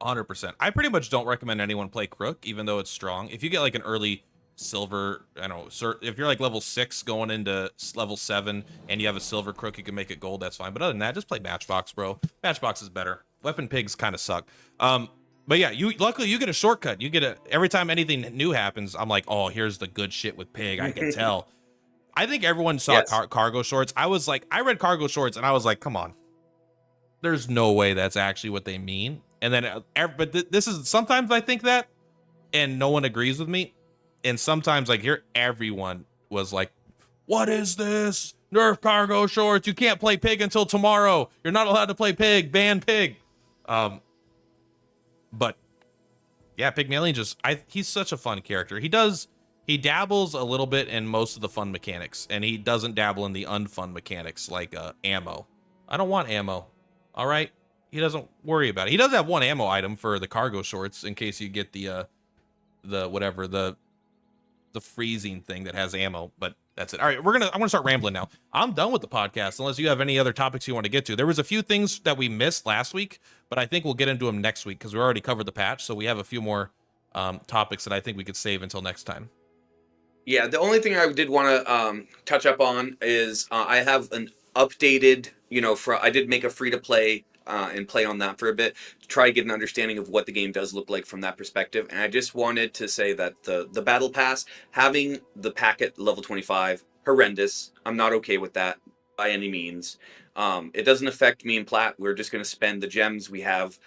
100%. I pretty much don't recommend anyone play Crook, even though it's strong. If you get like an early silver, I don't know, if you're like level 6 going into level 7 and you have a silver Crook, you can make it gold, that's fine. But other than that, just play Matchbox, bro. Matchbox is better. Weapon Pigs kind of suck. But yeah, luckily you get a shortcut. You get every time anything new happens, I'm like, oh, here's the good shit with Pig. I can tell. I think everyone saw Yes. cargo shorts. I was like, I read cargo shorts and I was like, come on. There's no way that's actually what they mean. And then, this is sometimes I think that, and no one agrees with me. And sometimes I hear everyone was like, "What is this? Nerf cargo shorts? You can't play Pig until tomorrow. You're not allowed to play Pig. Ban Pig." But yeah, Pygmalion he's such a fun character. He dabbles a little bit in most of the fun mechanics, and he doesn't dabble in the unfun mechanics like ammo. I don't want ammo. All right. He doesn't worry about it. He does have one ammo item for the cargo shorts in case you get the whatever the freezing thing that has ammo, but that's it. All right, I'm gonna start rambling now. I'm done with the podcast unless you have any other topics you want to get to. There was a few things that we missed last week, but I think we'll get into them next week because we already covered the patch, so we have a few more topics that I think we could save until next time. Yeah, the only thing I did want to touch up on is I have an updated, I did make a free to play and play on that for a bit to try to get an understanding of what the game does look like from that perspective. And I just wanted to say that the battle pass, having the packet level 25, horrendous. I'm not okay with that by any means. It doesn't affect me and Platt. We're just going to spend the gems we have,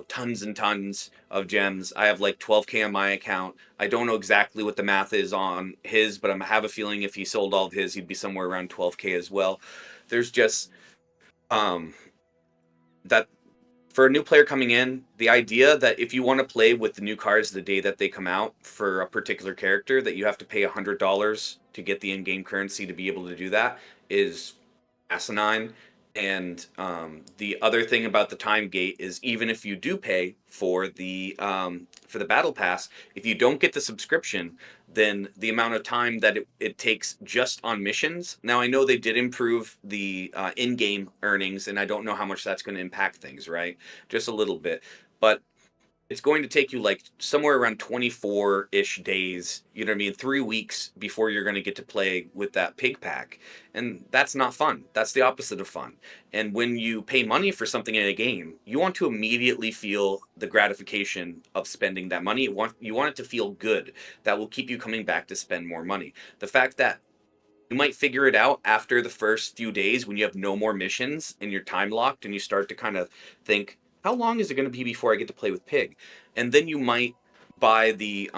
tons and tons of gems. I have like 12K on my account. I don't know exactly what the math is on his, but I have a feeling if he sold all of his, he'd be somewhere around 12K as well. There's just um, that for a new player coming in, the idea that if you want to play with the new cards the day that they come out for a particular character, that you have to pay $100 to get the in-game currency to be able to do that is asinine. And the other thing about the time gate is even if you do pay for the battle pass, if you don't get the subscription, then the amount of time that it takes just on missions. Now I know they did improve the in-game earnings, and I don't know how much that's going to impact things, right? Just a little bit, but it's going to take you like somewhere around 24-ish days, you know what I mean, 3 weeks before you're going to get to play with that pig pack. And that's not fun. That's the opposite of fun. And when you pay money for something in a game, you want to immediately feel the gratification of spending that money. You want it to feel good. That will keep you coming back to spend more money. The fact that you might figure it out after the first few days when you have no more missions and you're time locked and you start to kind of think, how long is it going to be before I get to play with Pig? And then you might buy the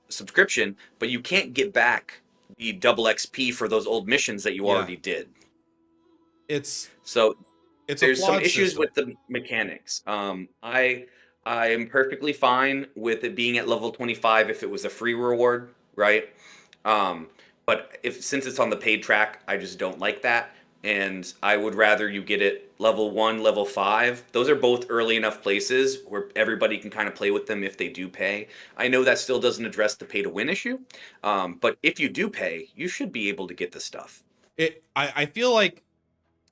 subscription, but you can't get back the double XP for those old missions that you Yeah, already did. it's So it's a there's some flawed issues system. with the mechanics. I am perfectly fine with it being at level 25 if it was a free reward, right? Um, but if since it's on the paid track, I just don't like that, and I would rather you get it level 1, level 5. Those are both early enough places where everybody can kind of play with them if they do pay. I know that still doesn't address the pay to win issue, but if you do pay, you should be able to get the stuff. I feel like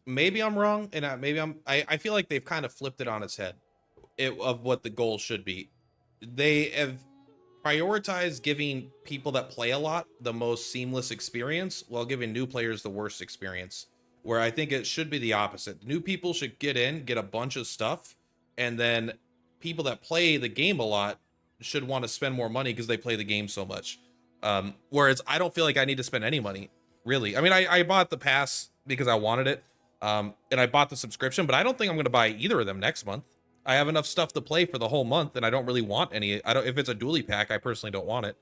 maybe I'm wrong, and maybe I feel like they've kind of flipped it on its head, of what the goal should be. They have prioritized giving people that play a lot the most seamless experience, while giving new players the worst experience. Where I think it should be the opposite. New people should get in, get a bunch of stuff, and then people that play the game a lot should want to spend more money because they play the game so much. Whereas I don't feel like I need to spend any money, really. I mean, I bought the pass because I wanted it, and I bought the subscription, but I don't think I'm going to buy either of them next month. I have enough stuff to play for the whole month, and I don't really want any. I don't. If it's a dually pack, I personally don't want it.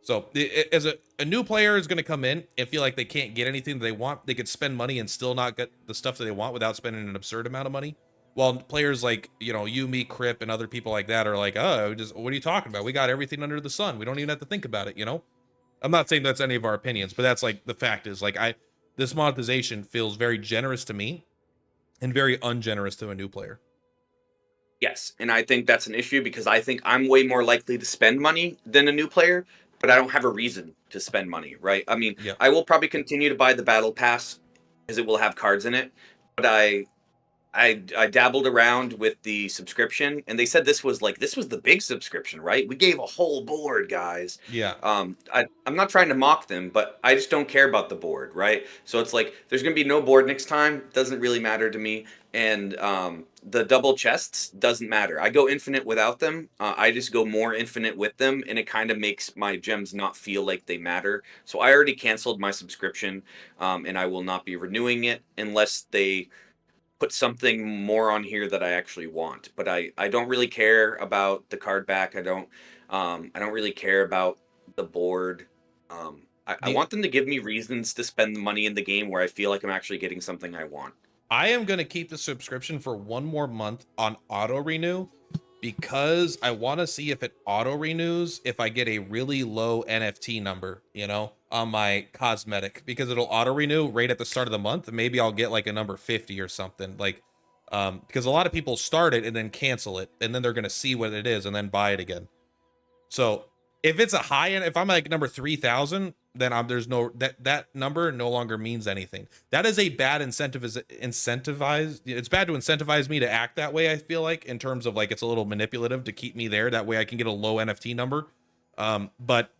So, as a new player is going to come in and feel like they can't get anything they want, they could spend money and still not get the stuff that they want without spending an absurd amount of money. While players like, you, me, Crip, and other people like that are like, oh, just what are you talking about? We got everything under the sun. We don't even have to think about it. I'm not saying that's any of our opinions, but that's like the fact is, like, this monetization feels very generous to me and very ungenerous to a new player. Yes, and I think that's an issue because I think I'm way more likely to spend money than a new player, but I don't have a reason to spend money, right? I mean, Yeah. I will probably continue to buy the battle pass because it will have cards in it, but I dabbled around with the subscription, and they said this was the big subscription, right? We gave a whole board, guys. Yeah. I'm not trying to mock them, but I just don't care about the board, right? So it's like there's gonna be no board next time. Doesn't really matter to me, and the double chests doesn't matter. I go infinite without them. I just go more infinite with them, and it kind of makes my gems not feel like they matter. So I already canceled my subscription, and I will not be renewing it unless they put something more on here that I actually want. But I don't really care about the card back. I don't really care about the board. I The want them to give me reasons to spend the money in the game where I feel like I'm actually getting something I want. I am going to keep the subscription for one more month on auto renew, because I want to see if it auto renews if I get a really low NFT number, on my cosmetic, because it'll auto renew right at the start of the month. And maybe I'll get like a number 50 or something, like, because a lot of people start it and then cancel it, and then they're going to see what it is and then buy it again. So if it's a high end, if I'm like number 3,000, then there's no, that number no longer means anything. That is a bad incentivize. It's bad to incentivize me to act that way. I feel like, in terms of, like, it's a little manipulative to keep me there. That way I can get a low NFT number. But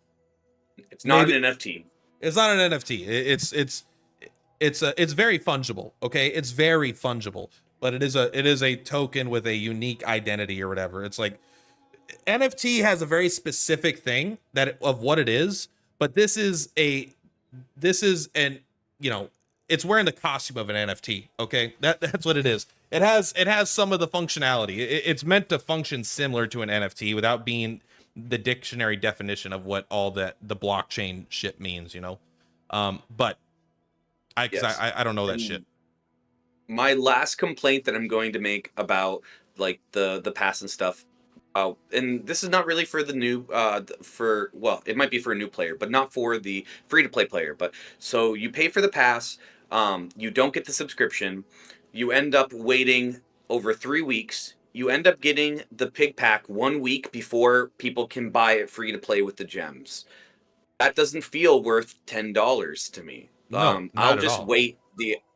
It's not an maybe NFT. it's not an NFT. It's very fungible. Okay, it's very fungible, but it is a token with a unique identity or whatever. It's like, NFT has a very specific thing of what it is, but this is an it's wearing the costume of an NFT. Okay, that's what it is. It has some of the functionality. It's meant to function similar to an NFT without being the dictionary definition of what all that the blockchain shit means. But because Yes. I don't know that shit. And my last complaint that I'm going to make about like the pass and stuff, and this is not really for the new for well, it might be for a new player, but not for the free to play player. But so you pay for the pass, you don't get the subscription, you end up waiting over 3 weeks. You end up getting the pig pack 1 week before people can buy it free to play with the gems. That doesn't feel worth $10 to me. No, I'll not at just all. wait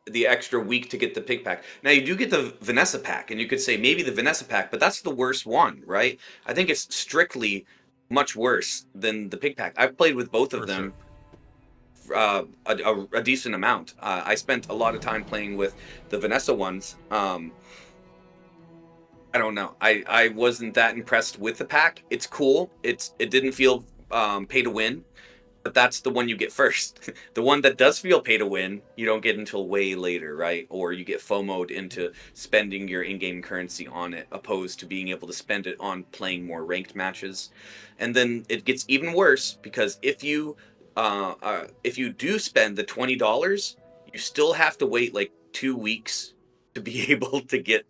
the extra week to get the pig pack. Now you do get the Vanessa pack, and you could say maybe the Vanessa pack, but that's the worst one, right? I think it's strictly much worse than the pig pack. I've played with both of For sure. them a decent amount. I spent a lot of time playing with the Vanessa ones. I don't know. I wasn't that impressed with the pack. It's cool. It didn't feel pay to win, but that's the one you get first. The one that does feel pay to win, you don't get until way later, right? Or you get FOMO'd into spending your in-game currency on it, opposed to being able to spend it on playing more ranked matches. And then it gets even worse because if you do spend the $20, you still have to wait like 2 weeks to be able to get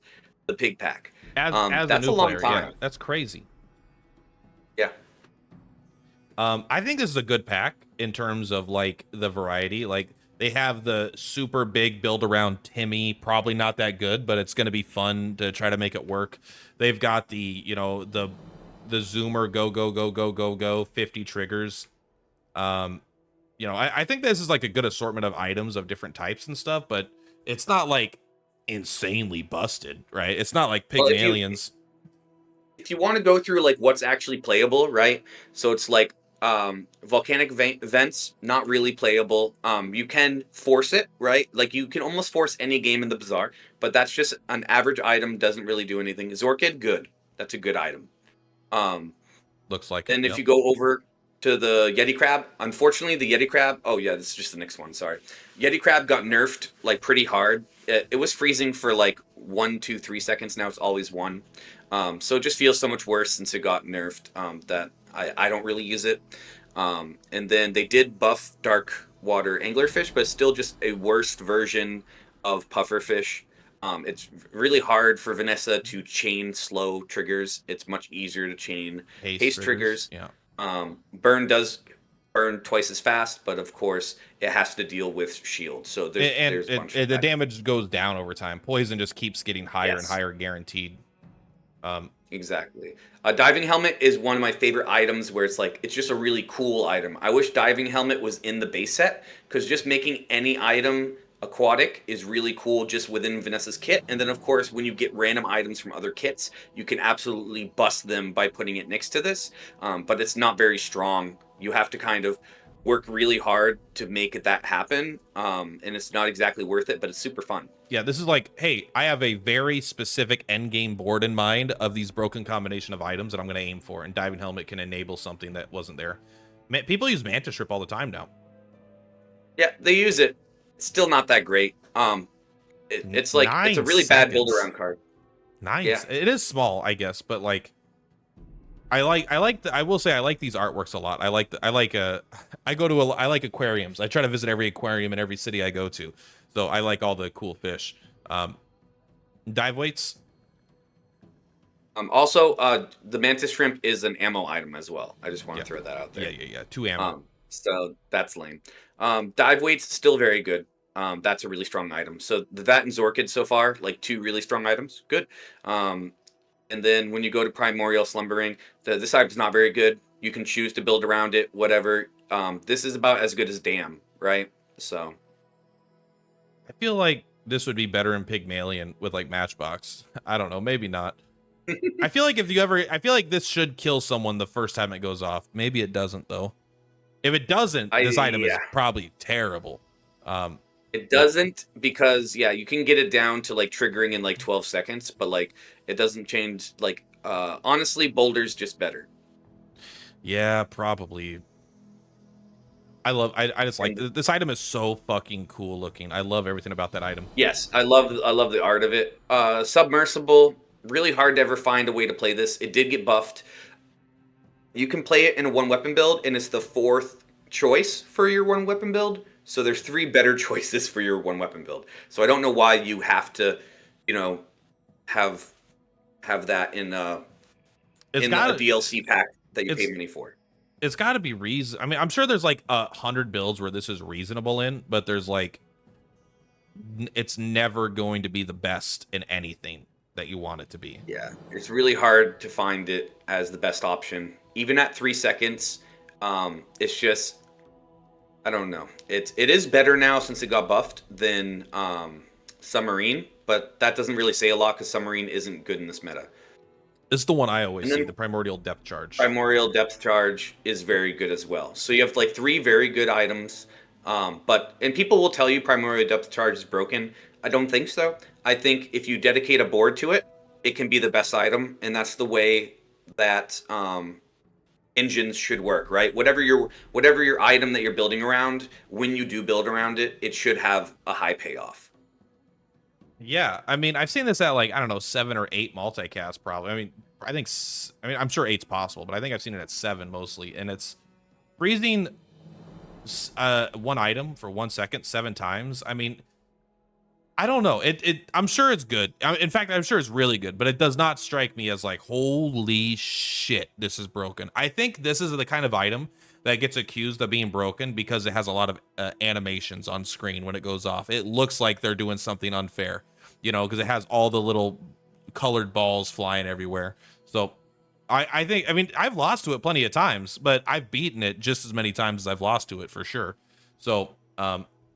the pig pack. As a That's a new long player, yeah, time. that's crazy. Yeah. I think this is a good pack in terms of like the variety. Like they have the super big build around Timmy, probably not that good, but it's going to be fun to try to make it work. They've got the, the zoomer go 50 triggers. I think this is like a good assortment of items of different types and stuff, but it's not like insanely busted, right? It's not like Well, Pygmalions. if you want to go through like what's actually playable, right? So it's like volcanic vents, not really playable. You can force it, right? Like you can almost force any game in the Bazaar, but that's just an average item, doesn't really do anything. Zorkid, good. That's a good item. Um, Looks like it. Then if Yep. you go over to the Yeti Crab, unfortunately the Yeti Crab, oh yeah, this is just the next one, sorry. Yeti Crab got nerfed like pretty hard. It was freezing for like 1, 2, 3 seconds. Now it's always one. So it just feels so much worse since it got nerfed that I don't really use it. And then they did buff Dark Water Anglerfish, but it's still just a worst version of Pufferfish. It's really hard for Vanessa to chain slow triggers. It's much easier to chain Haste haste triggers. triggers. Yeah. Burn does burn twice as fast, but of course it has to deal with shield. So And there's a bunch of the that. damage goes down over time. Poison just keeps getting higher and Yes, higher, guaranteed. Um, exactly. A diving helmet is one of my favorite items where it's like it's just a really cool item. I wish diving helmet was in the base set because just making any item aquatic is really cool just within Vanessa's kit. And then of course when you get random items from other kits, you can absolutely bust them by putting it next to this. But it's not very strong. You have to kind of work really hard to make that happen. And it's not exactly worth it, but it's super fun. yeah, this is like, hey, I have a very specific end game board in mind of these broken combination of items that I'm going to aim for, and Diving Helmet can enable something that wasn't there. People use Mantis Strip all the time now. Yeah, they use it. It's still not that great. It's like it's a 9 really bad build seconds. around card. Yeah. Nice. It is small, I guess, but like I will say I like these artworks a lot. I like aquariums. I try to visit every aquarium in every city I go to. So I like all the cool fish. Dive weights. Also, the mantis shrimp is an ammo item as well. I just want Yeah. to throw that out there. Yeah. 2 ammo. So that's lame. Dive weight's still very good. That's a really strong item. So that and Zorkid so far, like two really strong items. Good. And then when you go to Primordial Slumbering, this item's not very good. You can choose to build around it, whatever. This is about as good as Dam, right? So I feel like this would be better in Pygmalion with like Matchbox. I don't know, maybe not. I feel like I feel like this should kill someone the first time it goes off. Maybe it doesn't though. If it doesn't, this item is yeah. probably terrible. It doesn't because yeah, you can get it down to like triggering in like 12 seconds, but like it doesn't change like honestly Boulder's just better. Yeah, probably. I just like And this item is so fucking cool looking. I love everything about that item. yes, I love the art of it. Submersible, really hard to ever find a way to play this. It did get buffed. You can play it in a one weapon build and it's the fourth choice for your one weapon build. So there's three better choices for your one weapon build. So I don't know why you have to, you know, have that It's in a got DLC pack that you it's pay money for. it's got to be reason. I mean, I'm sure there's like 100 builds where this is reasonable in, but there's like it's never going to be the best in anything that you want it to be. Yeah, it's really hard to find it as the best option. Even at 3 seconds, it's just I don't know. It is better now since it got buffed than Submarine, but that doesn't really say a lot because Submarine isn't good in this meta. This is the one I always And see, then the Primordial Depth Charge. Primordial Depth Charge is very good as well. So you have like 3 very good items. And people will tell you Primordial Depth Charge is broken. I don't think so. I think if you dedicate a board to it, it can be the best item, and that's the way that engines should work, right? Whatever your item that you're building around, when you do build around it, it should have a high payoff. Yeah, I mean, I've seen this at like, I don't know, 7 or 8 multicast probably. I mean, I'm sure 8's possible, but I think I've seen it at 7 mostly, and it's freezing one item for 1 second 7 times. I mean, I don't know. I'm sure it's good. In fact, I'm sure it's really good, but it does not strike me as like, holy shit, this is broken. I think this is the kind of item that gets accused of being broken because it has a lot of animations on screen when it goes off. It looks like they're doing something unfair, because it has all the little colored balls flying everywhere. So I think, I mean, I've lost to it plenty of times, but I've beaten it just as many times as I've lost to it for sure. So,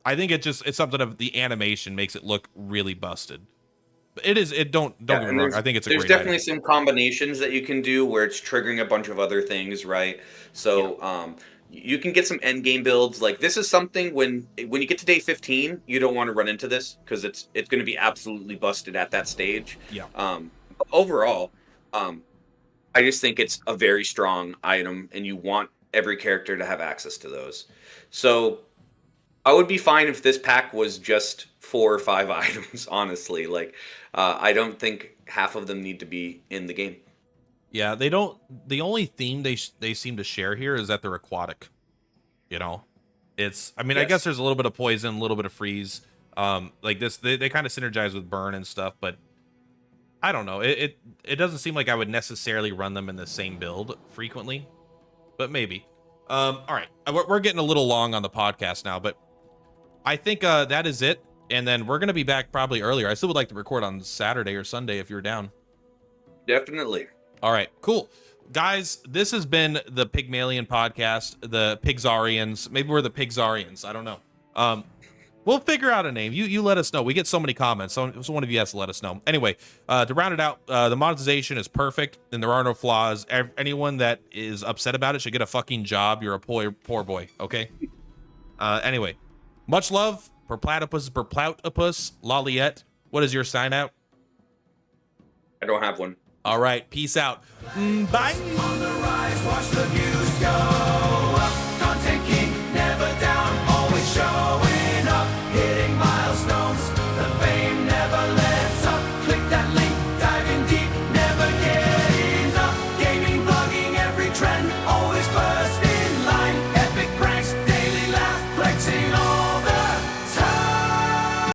I think it's something of the animation makes it look really busted. But don't get me wrong. I think it's a there's great definitely item. some combinations that you can do where it's triggering a bunch of other things, right? So you can get some end game builds. Like this is something when you get to day 15, you don't want to run into this because it's going to be absolutely busted at that stage. Yeah. But overall, I just think it's a very strong item, and you want every character to have access to those. So I would be fine if this pack was just 4 or 5 items, honestly. Like, I don't think half of them need to be in the game. Yeah, they don't. The only theme they seem to share here is that they're aquatic. It's. I mean, I guess there's a little bit of poison, a little bit of freeze. Like this, they kind of synergize with burn and stuff, but I don't know. It doesn't seem like I would necessarily run them in the same build frequently, but maybe. All right, we're getting a little long on the podcast now, but I think that is it. And then we're going to be back probably earlier. I still would like to record on Saturday or Sunday if you're down. Definitely. All right, cool. Guys, this has been the Pygmalion podcast, the Pygzarians. Maybe we're the Pygzarians. I don't know. We'll figure out a name. You let us know. We get so many comments. So one of you has to let us know. Anyway, to round it out, the monetization is perfect and there are no flaws. Anyone that is upset about it should get a fucking job. You're a poor boy, okay? Anyway. Much love. Per platypus, per platypus. Laliette, what is your sign out? I don't have one. All right. Peace out. Bye. On the rise, watch the views go.